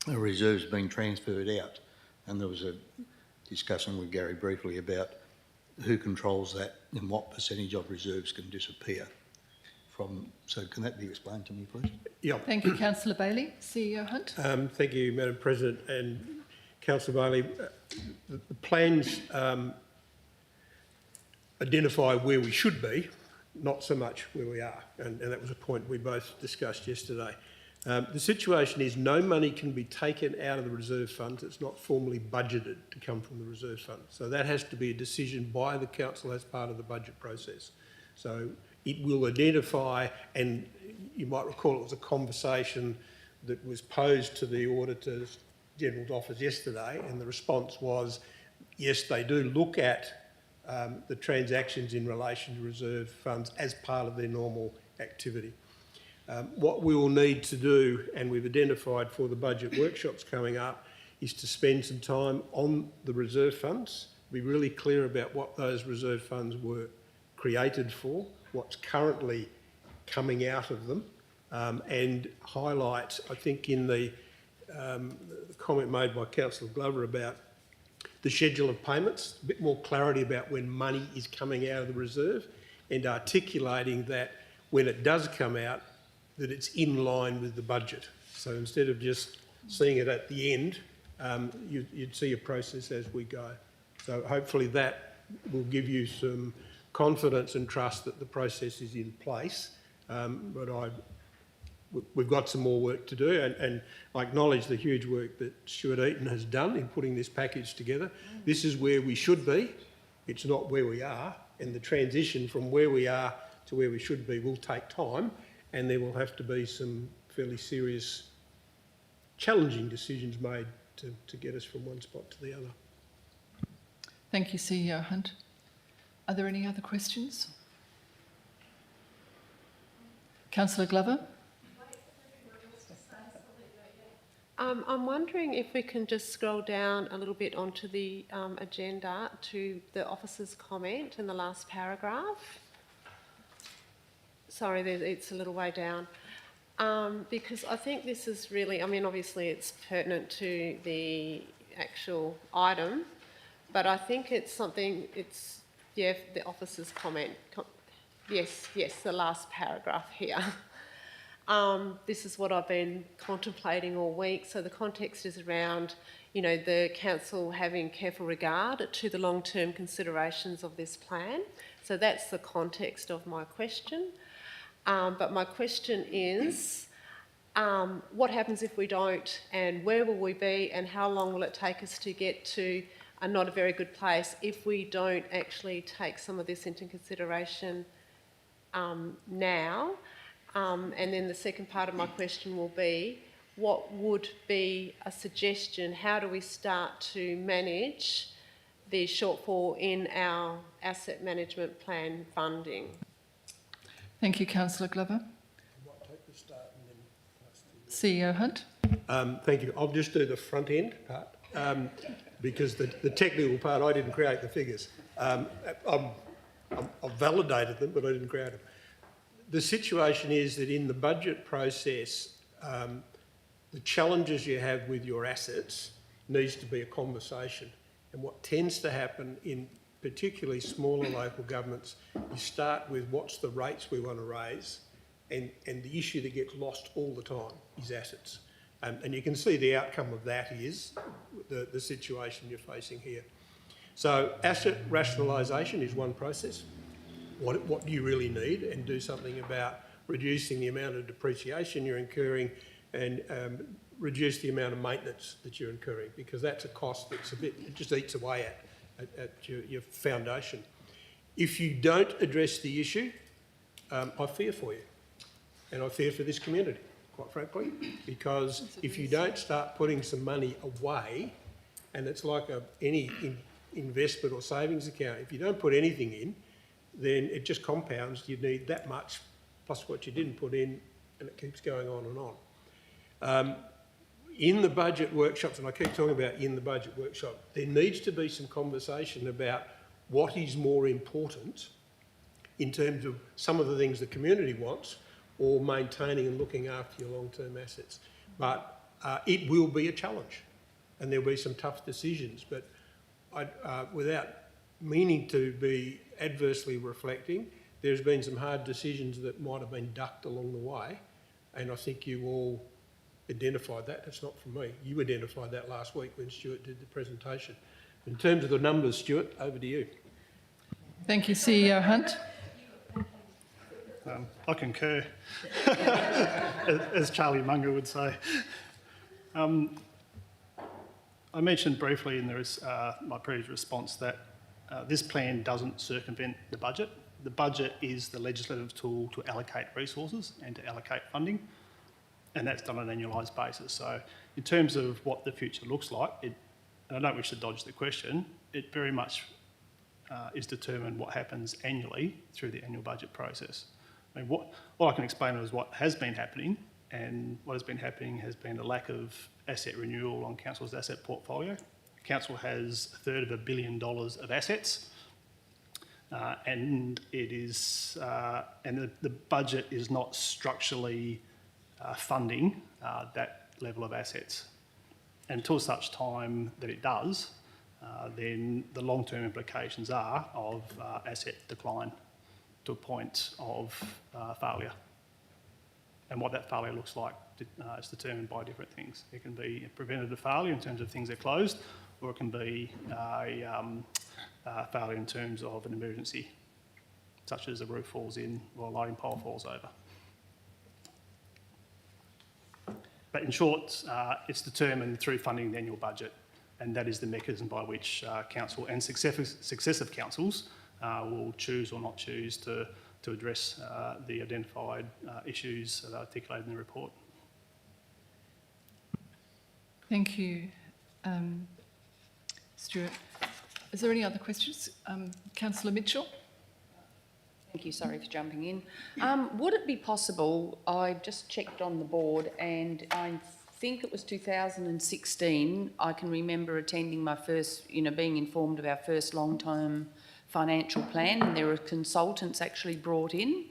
reserves being transferred out, and there was a discussion with Gary briefly about who controls that and what percentage of reserves can disappear from. So can that be explained to me, please? Yeah. Thank you, Councillor Bailey. CEO Hunt? Thank you, Madam President, and Councillor Bailey. The plans identify where we should be, not so much where we are, and that was a point we both discussed yesterday. The situation is no money can be taken out of the reserve funds. It's not formally budgeted to come from the reserve fund. So that has to be a decision by the council as part of the budget process. So it will identify, and you might recall it was a conversation that was posed to the Auditor's General's Office yesterday, and the response was, yes, they do look at the transactions in relation to reserve funds as part of their normal activity. What we will need to do, and we've identified for the budget workshops coming up, is to spend some time on the reserve funds, be really clear about what those reserve funds were created for, what's currently coming out of them, and highlight, I think in the comment made by Councillor Glover about the schedule of payments, a bit more clarity about when money is coming out of the reserve, and articulating that when it does come out, that it's in line with the budget. So instead of just seeing it at the end, you'd see a process as we go. So hopefully that will give you some confidence and trust that the process is in place. But we've got some more work to do, and I acknowledge the huge work that Stuart Eaton has done in putting this package together. This is where we should be. It's not where we are, and the transition from where we are to where we should be will take time, and there will have to be some fairly serious, challenging decisions made to get us from one spot to the other. Thank you, CEO Hunt. Are there any other questions? Councillor Glover? I'm wondering if we can just scroll down a little bit onto the agenda to the officer's comment in the last paragraph. Sorry, it's a little way down. Because I think this is really, I mean, obviously it's pertinent to the actual item, but I think it's something, it's, yeah, the officer's comment. Yes, the last paragraph here. This is what I've been contemplating all week. So the context is around, you know, the council having careful regard to the long-term considerations of this plan. So that's the context of my question. But my question is, what happens if we don't, and where will we be, and how long will it take us to get to a not a very good place if we don't actually take some of this into consideration now? And then the second part of my question will be, what would be a suggestion? How do we start to manage the shortfall in our asset management plan funding? Thank you, Councillor Glover. CEO Hunt? Thank you. I'll just do the front end part because the technical part, I didn't create the figures. I've validated them, but I didn't create them. The situation is that in the budget process, the challenges you have with your assets needs to be a conversation. And what tends to happen in particularly smaller local governments, you start with what's the rates we want to raise, and the issue that gets lost all the time is assets. And you can see the outcome of that is the situation you're facing here. So asset rationalisation is one process. What do you really need, and do something about reducing the amount of depreciation you're incurring, and reduce the amount of maintenance that you're incurring, because that's a cost that's it just eats away at your foundation. If you don't address the issue, I fear for you, and I fear for this community, quite frankly, because if you don't start putting some money away, and it's like any investment or savings account, if you don't put anything in, then it just compounds. You need that much plus what you didn't put in, and it keeps going on and on. In the budget workshops, and I keep talking about in the budget workshop, there needs to be some conversation about what is more important in terms of some of the things the community wants, or maintaining and looking after your long-term assets. But it will be a challenge, and there'll be some tough decisions. But without meaning to be adversely reflecting, there's been some hard decisions that might have been ducked along the way, and I think you all identified that. That's not from me. You identified that last week when Stuart did the presentation. In terms of the numbers, Stuart, over to you. Thank you, CEO Hunt. I concur, as Charlie Munger would say. I mentioned briefly in my previous response that this plan doesn't circumvent the budget. The budget is the legislative tool to allocate resources and to allocate funding, and that's done on an annualised basis. So in terms of what the future looks like, and I don't wish to dodge the question, it very much is determined what happens annually through the annual budget process. I mean, what I can explain is what has been happening, and what has been happening has been a lack of asset renewal on Council's asset portfolio. Council has $1/3 billion of assets, and it is, and the budget is not structurally funding that level of assets. Until such time that it does, then the long-term implications are of asset decline to a point of failure. And what that failure looks like is determined by different things. It can be a preventative failure in terms of things that are closed, or it can be a failure in terms of an emergency, such as a roof falls in or a lighting pole falls over. But in short, it's determined through funding the annual budget, and that is the mechanism by which council and successive councils will choose or not choose to address the identified issues that are articulated in the report. Thank you, Stuart. Is there any other questions? Councillor Mitchell? Thank you, sorry for jumping in. Would it be possible, I just checked on the board, and I think it was 2016, I can remember attending my first, being informed of our first long-term financial plan, and there were consultants actually brought in,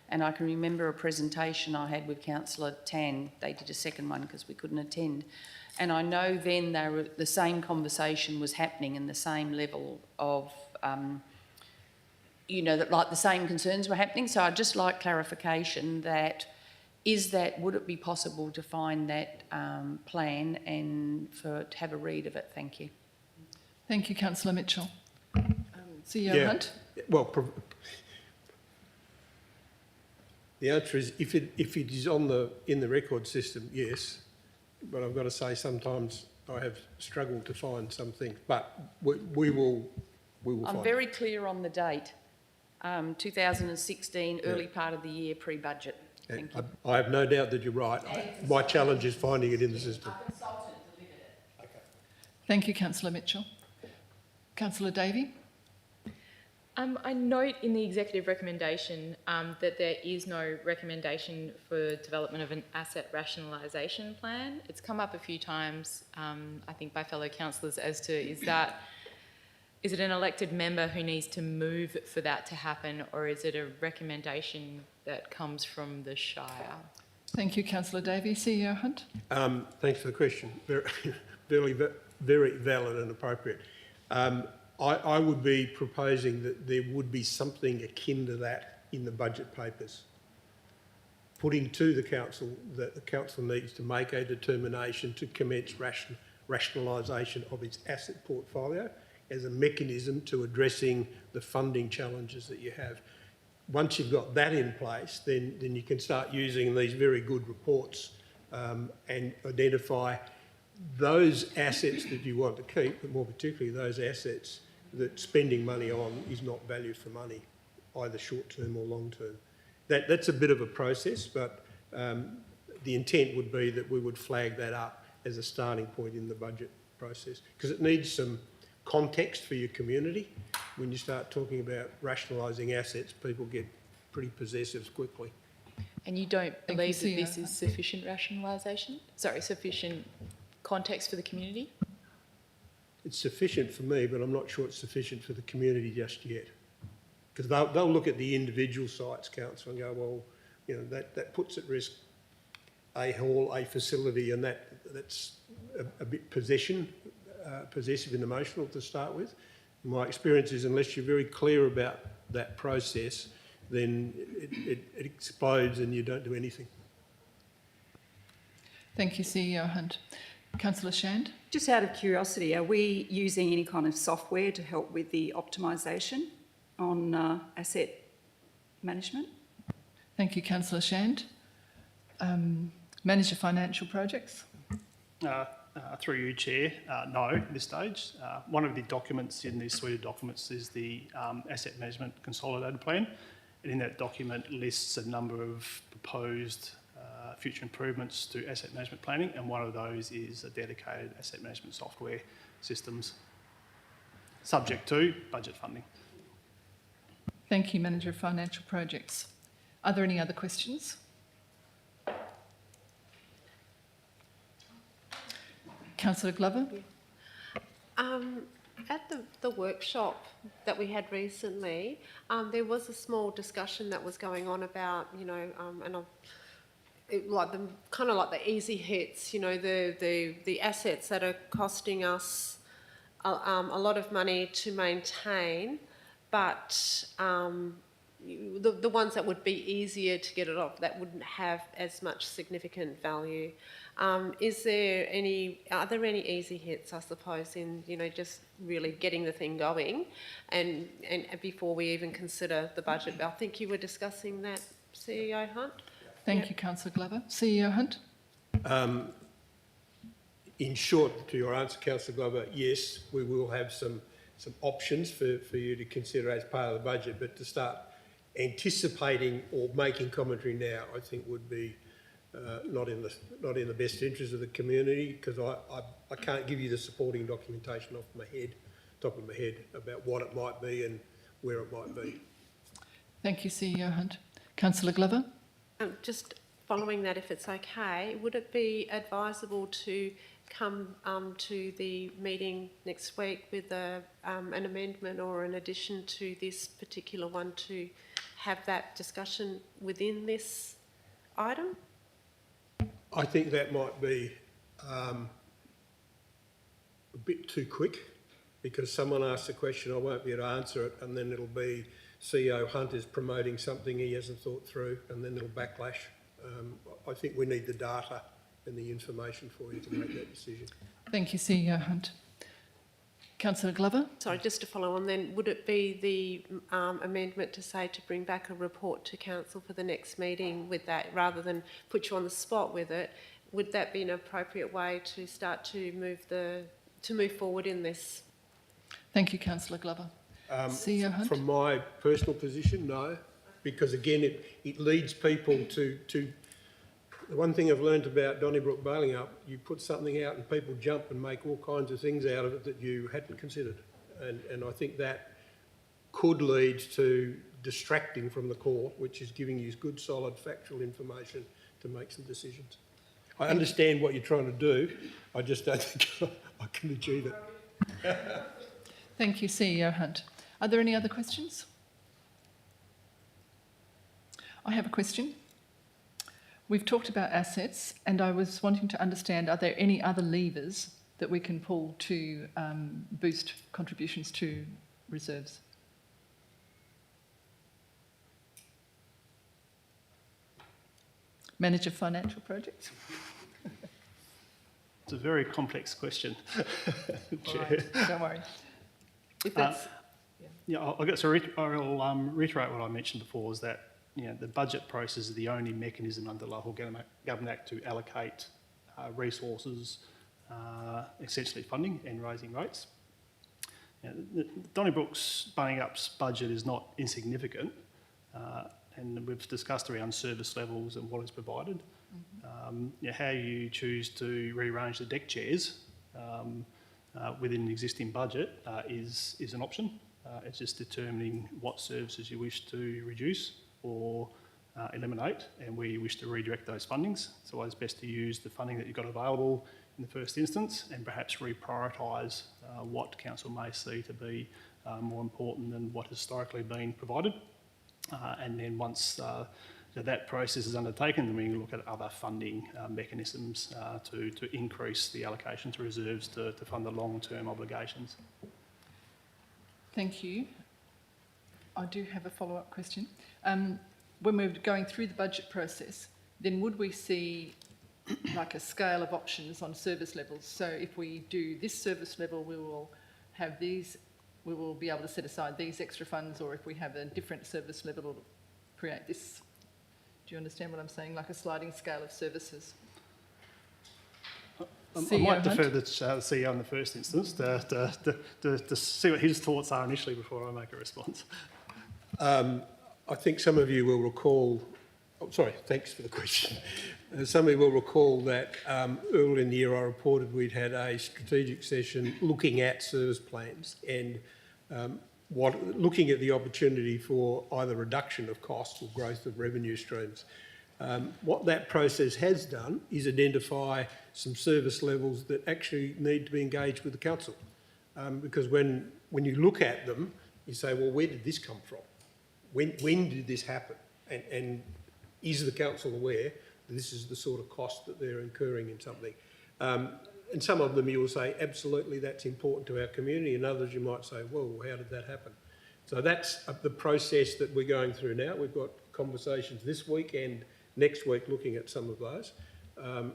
and I can remember a presentation I had with Councillor Tan. They did a second one because we couldn't attend. And I know then the same conversation was happening and the same level of that the same concerns were happening. So I'd just like clarification would it be possible to find that plan and to have a read of it? Thank you. Thank you, Councillor Mitchell. CEO Hunt? Well, the answer is if it is in the record system, yes. But I've got to say sometimes I have struggled to find some things. But we will find I'm very clear on the date. 2016, early part of the year, pre-budget. Thank you. I have no doubt that you're right. My challenge is finding it in the system. Our consultant delivered it. Okay. Thank you, Councillor Mitchell. Councillor Davey? I note in the executive recommendation that there is no recommendation for development of an asset rationalisation plan. It's come up a few times, I think, by fellow councillors as to is it an elected member who needs to move for that to happen, or is it a recommendation that comes from the Shire? Thank you, Councillor Davey. CEO Hunt? Thanks for the question. Very, very valid and appropriate. I would be proposing that there would be something akin to that in the budget papers. Putting to the council that the council needs to make a determination to commence rationalisation of its asset portfolio as a mechanism to addressing the funding challenges that you have. Once you've got that in place, then you can start using these very good reports and identify those assets that you want to keep, but more particularly those assets that spending money on is not value for money, either short term or long term. That's a bit of a process, but the intent would be that we would flag that up as a starting point in the budget process, because it needs some context for your community. When you start talking about rationalising assets, people get pretty possessive quickly. And you don't believe that CEO. this is sufficient rationalisation? Sorry, sufficient context for the community? It's sufficient for me, but I'm not sure it's sufficient for the community just yet. Because they'll look at the individual sites, council, and go, well, you know, that puts at risk a hall, a facility, and that's a bit possessive and emotional to start with. My experience is unless you're very clear about that process, then it explodes and you don't do anything. Thank you, CEO Hunt. Councillor Shand? Just out of curiosity, are we using any kind of software to help with the optimisation on asset management? Thank you, Councillor Shand. Manager Financial Projects? Through you, Chair, no, at this stage. One of the documents in this suite of documents is the Asset Management Consolidated Plan, and in that document lists a number of proposed future improvements to asset management planning, and one of those is a dedicated asset management software systems, subject to budget funding. Thank you, Manager of Financial Projects. Are there any other questions? Councillor Glover? At the workshop that we had recently, there was a small discussion that was going on about, you know, like the easy hits, you know, the assets that are costing us a lot of money to maintain, but the ones that would be easier to get it off, that wouldn't have as much significant value. Are there any easy hits, I suppose, in, you know, just really getting the thing going and before we even consider the budget? I think you were discussing that, CEO Hunt? Thank you, Councillor Glover. CEO Hunt? In short, to your answer, Councillor Glover, yes, we will have some options for you to consider as part of the budget, but to start anticipating or making commentary now, I think would be not in the best interest of the community, because I can't give you the supporting documentation off my head, top of my head, about what it might be and where it might be. Thank you, CEO Hunt. Councillor Glover? Just following that, if it's okay, would it be advisable to come to the meeting next week with an amendment or an addition to this particular one to have that discussion within this item? I think that might be a bit too quick, because someone asks a question, I won't be able to answer it, and then it'll be CEO Hunt is promoting something he hasn't thought through, and then it'll backlash. I think we need the data and the information for you to make that decision. Thank you, CEO Hunt. Councillor Glover? Sorry, just to follow on then, would it be the amendment to say to bring back a report to council for the next meeting with that, rather than put you on the spot with it? Would that be an appropriate way to start to move forward in this? Thank you, Councillor Glover. CEO Hunt? From my personal position, no, because again, it leads people to the one thing I've learned about Donnybrook Bailing Up, you put something out and people jump and make all kinds of things out of it that you hadn't considered. And I think that could lead to distracting from the core, which is giving you good, solid, factual information to make some decisions. I understand what you're trying to do, I just don't think I can achieve it. Thank you, CEO Hunt. Are there any other questions? I have a question. We've talked about assets, and I was wanting to understand, are there any other levers that we can pull to boost contributions to reserves? Manager Financial Projects? It's a very complex question, All Chair. right, don't worry. If that's, Yeah, I'll reiterate what I mentioned before, is that the budget process is the only mechanism under the Local Government Act to allocate resources, essentially funding and raising rates. The Donnybrooks Bunningup's budget is not insignificant, and we've discussed around service levels and what is provided. How you choose to rearrange the deck chairs within the existing budget is an option. It's just determining what services you wish to reduce or eliminate, and where you wish to redirect those fundings. It's always best to use the funding that you've got available in the first instance, and perhaps reprioritise what council may see to be more important than what has historically been provided. And then once that process is undertaken, then we can look at other funding mechanisms to increase the allocation to reserves to fund the long-term obligations. thank you. I do have a follow-up question. When we're going through the budget process, then would we see like a scale of options on service levels? So if we do this service level, we will have these, we will be able to set aside these extra funds, or if we have a different service level, it'll create this. Do you understand what I'm saying? Like a sliding scale of services. I CEO might Hunt? defer to the CEO in the first instance to see what his thoughts are initially before I make a response. I think some of you will recall, thanks for the question. Some of you will recall that early in the year I reported we'd had a strategic session looking at service plans and looking at the opportunity for either reduction of costs or growth of revenue streams. What that process has done is identify some service levels that actually need to be engaged with the council. Because when you look at them, you say, well, where did this come from? When did this happen? And is the council aware that this is the sort of cost that they're incurring in something? And some of them you will say, absolutely, that's important to our community, and others you might say, well, how did that happen? So that's the process that we're going through now. We've got conversations this week and next week looking at some of those.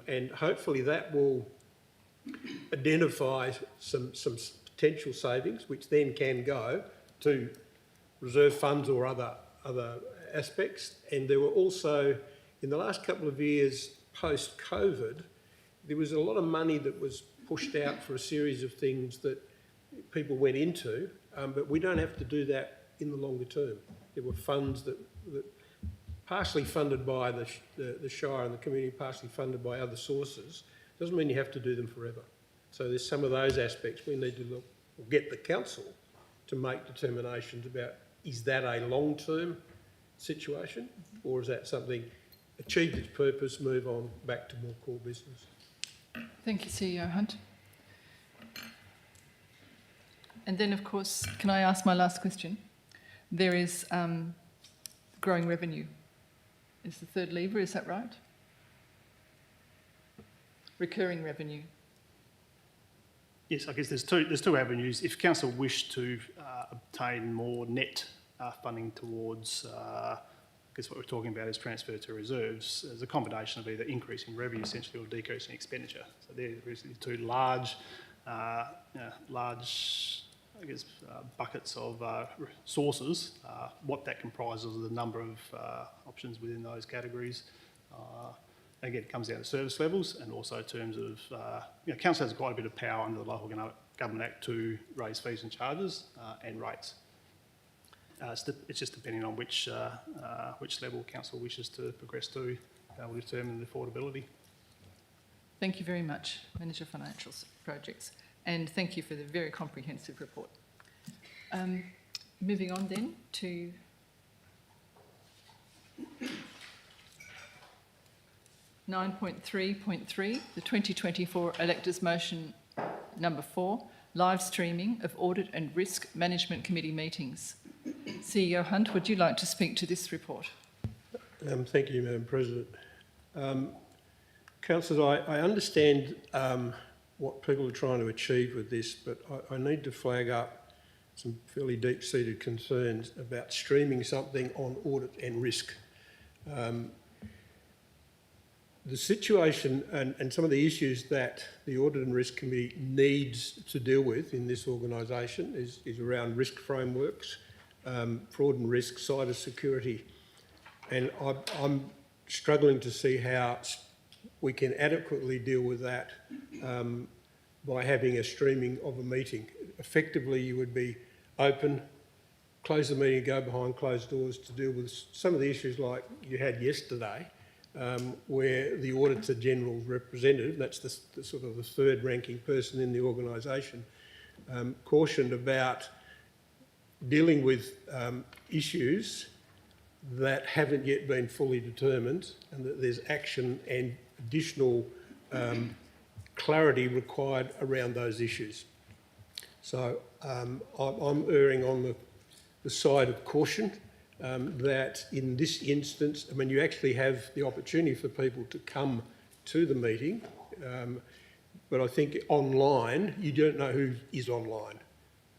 And hopefully that will identify some potential savings, which then can go to reserve funds or other aspects. And there were also, in the last couple of years post-COVID, there was a lot of money that was pushed out for a series of things that people went into, but we don't have to do that in the longer term. There were funds that partially funded by the Shire and the community, partially funded by other sources. Doesn't mean you have to do them forever. So there's some of those aspects we need to look, or get the council to make determinations about, is that a long-term situation, or is that something achieved its purpose, move on back to more core business? Thank you, CEO Hunt. And then, of course, can I ask my last question? There is growing revenue. Is the third lever, is that right? Recurring revenue. Yes, I guess there's two avenues. If council wish to obtain more net funding towards, I guess what we're talking about is transfer to reserves, there's a combination of either increasing revenue essentially or decreasing expenditure. So they're basically two large, buckets of sources. What that comprises of the number of options within those categories. Again, it comes down to service levels and also in terms of, council has quite a bit of power under the Local Government Act to raise fees and charges and rates. It's just depending on which level council wishes to progress to, will determine the affordability. Thank you very much, Manager Financial Projects, and thank you for the very comprehensive report. Moving on then to (9.3.3), the 2024 Electors Motion number 4, live streaming of Audit and Risk Management Committee meetings. CEO Hunt, would you like to speak to this report? Thank you, Madam President. Councillors, I understand what people are trying to achieve with this, but I need to flag up some fairly deep-seated concerns about streaming something on audit and risk. The situation and some of the issues that the Audit and Risk Committee needs to deal with in this organisation is around risk frameworks, fraud and risk, cyber security, and I'm struggling to see how we can adequately deal with that by having a streaming of a meeting. Effectively, you would be open, close the meeting, go behind closed doors to deal with some of the issues like you had yesterday, where the Auditor General's representative, that's the sort of the third ranking person in the organisation, cautioned about dealing with issues that haven't yet been fully determined, and that there's action and additional clarity required around those issues. So I'm erring on the side of caution that in this instance, I mean, you actually have the opportunity for people to come to the meeting, but I think online, you don't know who is online.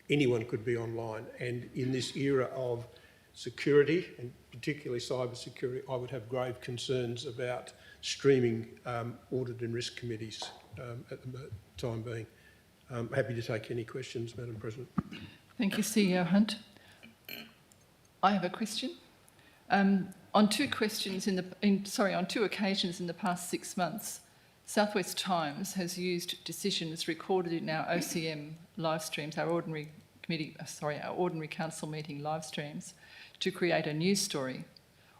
Anyone could be online, and in this era of security, and particularly cyber security, I would have grave concerns about streaming audit and risk committees at the time being. I'm happy to take any questions, Madam President. Thank you, CEO Hunt. I have a question. On two occasions in the past 6 months, South West Times has used decisions recorded in our OCM live streams, our ordinary council meeting live streams, to create a news story.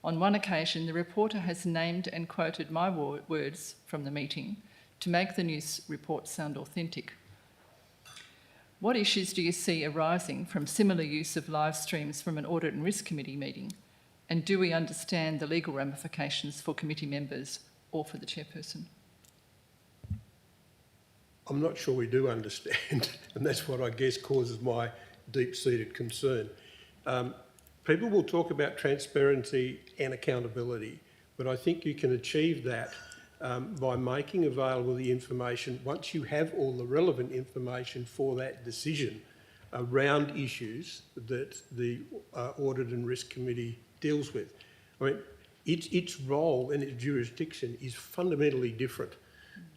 On one occasion, the reporter has named and quoted my words from the meeting to make the news report sound authentic. What issues do you see arising from similar use of live streams from an Audit and Risk Committee meeting? And do we understand the legal ramifications for committee members or for the chairperson? I'm not sure we do understand, and that's what I guess causes my deep-seated concern. People will talk about transparency and accountability, but I think you can achieve that by making available the information once you have all the relevant information for that decision around issues that the Audit and Risk Committee deals with. I mean, its role and its jurisdiction is fundamentally different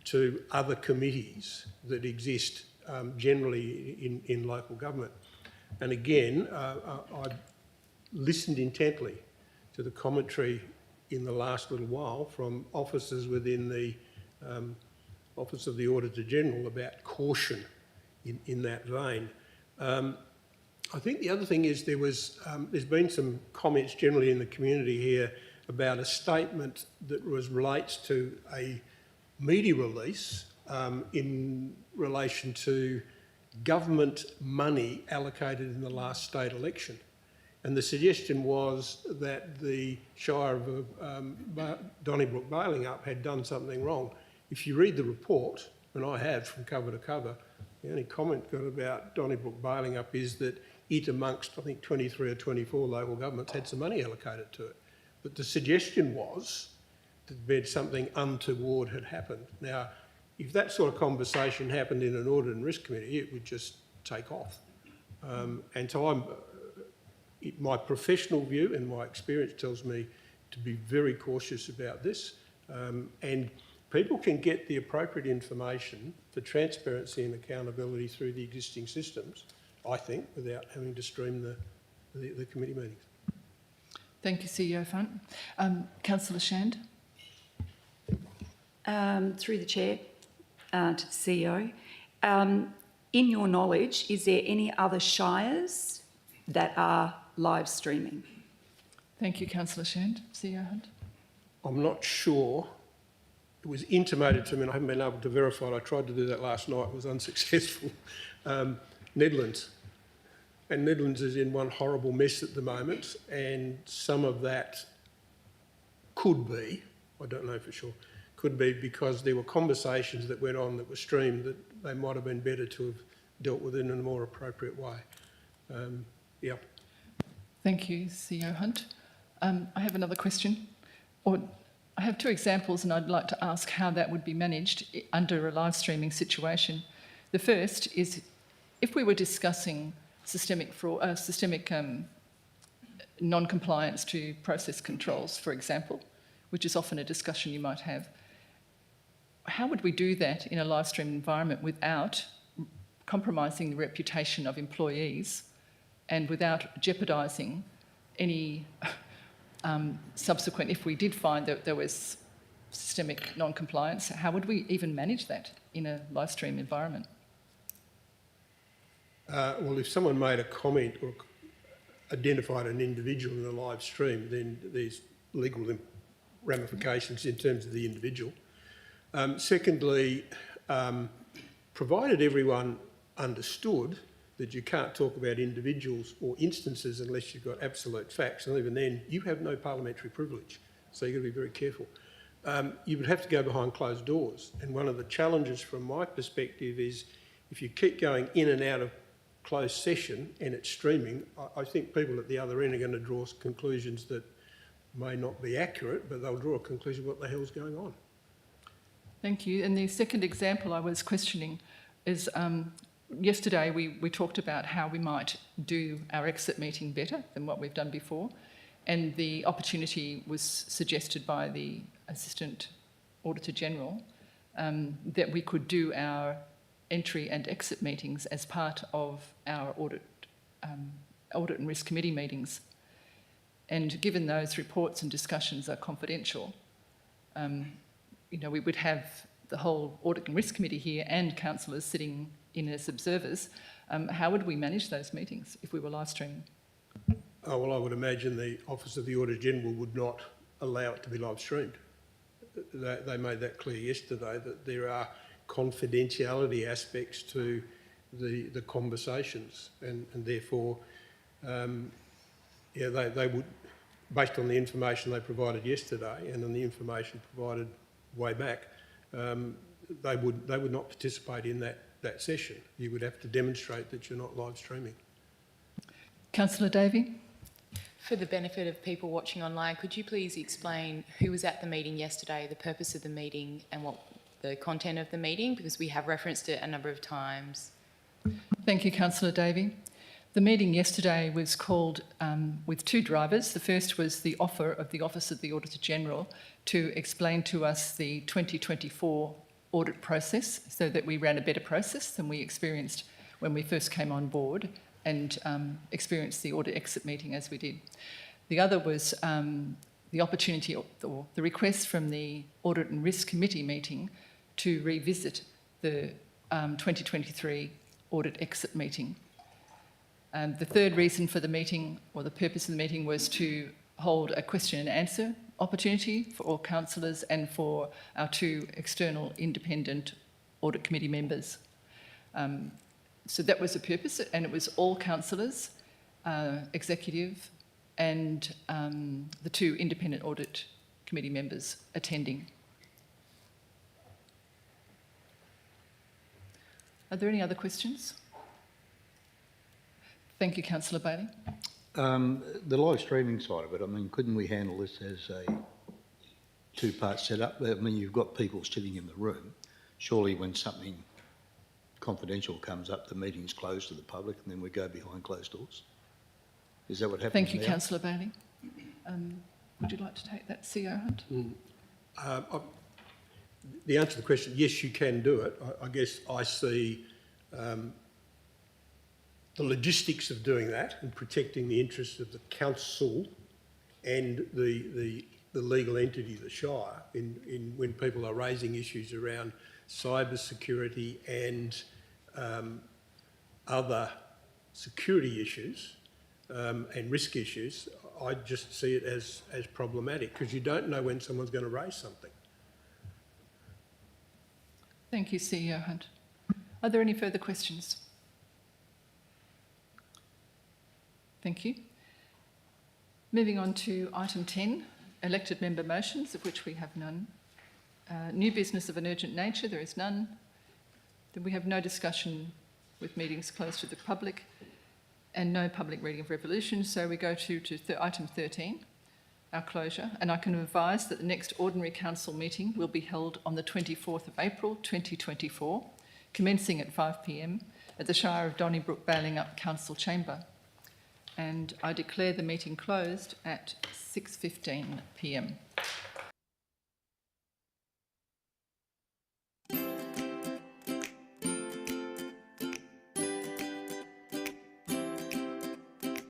to other committees that exist generally in local government. And again, I listened intently to the commentary in the last little while from officers within the Office of the Auditor General about caution in that vein. I think the other thing is there's been some comments generally in the community here about a statement that relates to a media release in relation to government money allocated in the last state election. And the suggestion was that the Shire of Donnybrook Balingup had done something wrong. If you read the report, and I have from cover to cover, the only comment got about Donnybrook Balingup is that it, amongst I think 23 or 24 local governments, had some money allocated to it. But the suggestion was that something untoward had happened. Now, if that sort of conversation happened in an Audit and Risk Committee, it would just take off. And so my professional view and my experience tells me to be very cautious about this. And people can get the appropriate information for transparency and accountability through the existing systems, I think, without having to stream the committee meetings. Thank you, CEO Hunt. Councillor Shand. Through the chair to the CEO. In your knowledge, is there any other shires that are live streaming? Thank you, Councillor Shand. CEO Hunt. I'm not sure. It was intimated to me, and I haven't been able to verify it. I tried to do that last night. It was unsuccessful. Nedlands. And Nedlands is in one horrible mess at the moment, and some of that could be, I don't know for sure, could be because there were conversations that went on that were streamed that they might have been better to have dealt with in a more appropriate way. Yeah. Thank you, CEO Hunt. I have another question. Or I have two examples and I'd like to ask how that would be managed under a live streaming situation. The first is if we were discussing systemic fraud, non-compliance to process controls, for example, which is often a discussion you might have, how would we do that in a live stream environment without compromising the reputation of employees and without jeopardising any subsequent, if we did find that there was systemic non-compliance, how would we even manage that in a live stream environment? Well, if someone made a comment or identified an individual in a live stream, then there's legal ramifications in terms of the individual. Secondly, provided everyone understood that you can't talk about individuals or instances unless you've got absolute facts, and even then you have no parliamentary privilege, so you've got to be very careful. You would have to go behind closed doors, and one of the challenges from my perspective is if you keep going in and out of closed session and it's streaming, I think people at the other end are going to draw conclusions that may not be accurate, but they'll draw a conclusion what the hell's going on. Thank you. And the second example I was questioning is yesterday we talked about how we might do our exit meeting better than what we've done before, and the opportunity was suggested by the Assistant Auditor General that we could do our entry and exit meetings as part of our Audit and Risk Committee meetings. And given those reports and discussions are confidential, we would have the whole Audit and Risk Committee here and councillors sitting in as observers. How would we manage those meetings if we were live streaming? Oh, well, I would imagine the Office of the Auditor General would not allow it to be live streamed. They made that clear yesterday, that there are confidentiality aspects to the conversations, and therefore, they would, based on the information they provided yesterday and on the information provided way back, they would not participate in that session. You would have to demonstrate that you're not live streaming. Councillor Davey? For the benefit of people watching online, could you please explain who was at the meeting yesterday, the purpose of the meeting and what the content of the meeting, because we have referenced it a number of times. Thank you, Councillor Davey. The meeting yesterday was called with two drivers. The first was the offer of the Office of the Auditor General to explain to us the 2024 audit process, so that we ran a better process than we experienced when we first came on board and experienced the audit exit meeting as we did. The other was the opportunity or the request from the Audit and Risk Committee meeting to revisit the 2023 audit exit meeting. The third reason for the meeting, or the purpose of the meeting, was to hold a question and answer opportunity for all councillors and for our two external independent audit committee members. So that was the purpose, and it was all councillors, executive and the two independent audit committee members attending. Are there any other questions? Thank you, Councillor Bailey. The live streaming side of it, I mean, couldn't we handle this as a two-part setup? I mean, you've got people sitting in the room. Surely when something confidential comes up, the meeting's closed to the public and then we go behind closed doors? Is that what happens Thank you, now? Councillor Bailey. Would you like to take that, CEO Hunt? The answer to the question, yes, you can do it. I guess I see the logistics of doing that and protecting the interests of the council and the legal entity, the Shire, in when people are raising issues around cyber security and other security issues and risk issues. I just see it as problematic because you don't know when someone's going to raise something. Thank you, CEO Hunt. Are there any further questions? Thank you. Moving on to item 10, elected member motions, of which we have none. New business of an urgent nature, there is none. Then we have no discussion with meetings closed to the public and no public reading of resolutions, so we go to item 13, our closure, and I can advise that the next ordinary council meeting will be held on the 24th of April 2024, commencing at 5 p.m. at the Shire of Donnybrook Balingup Council Chamber. And I declare the meeting closed at 6:15 p.m.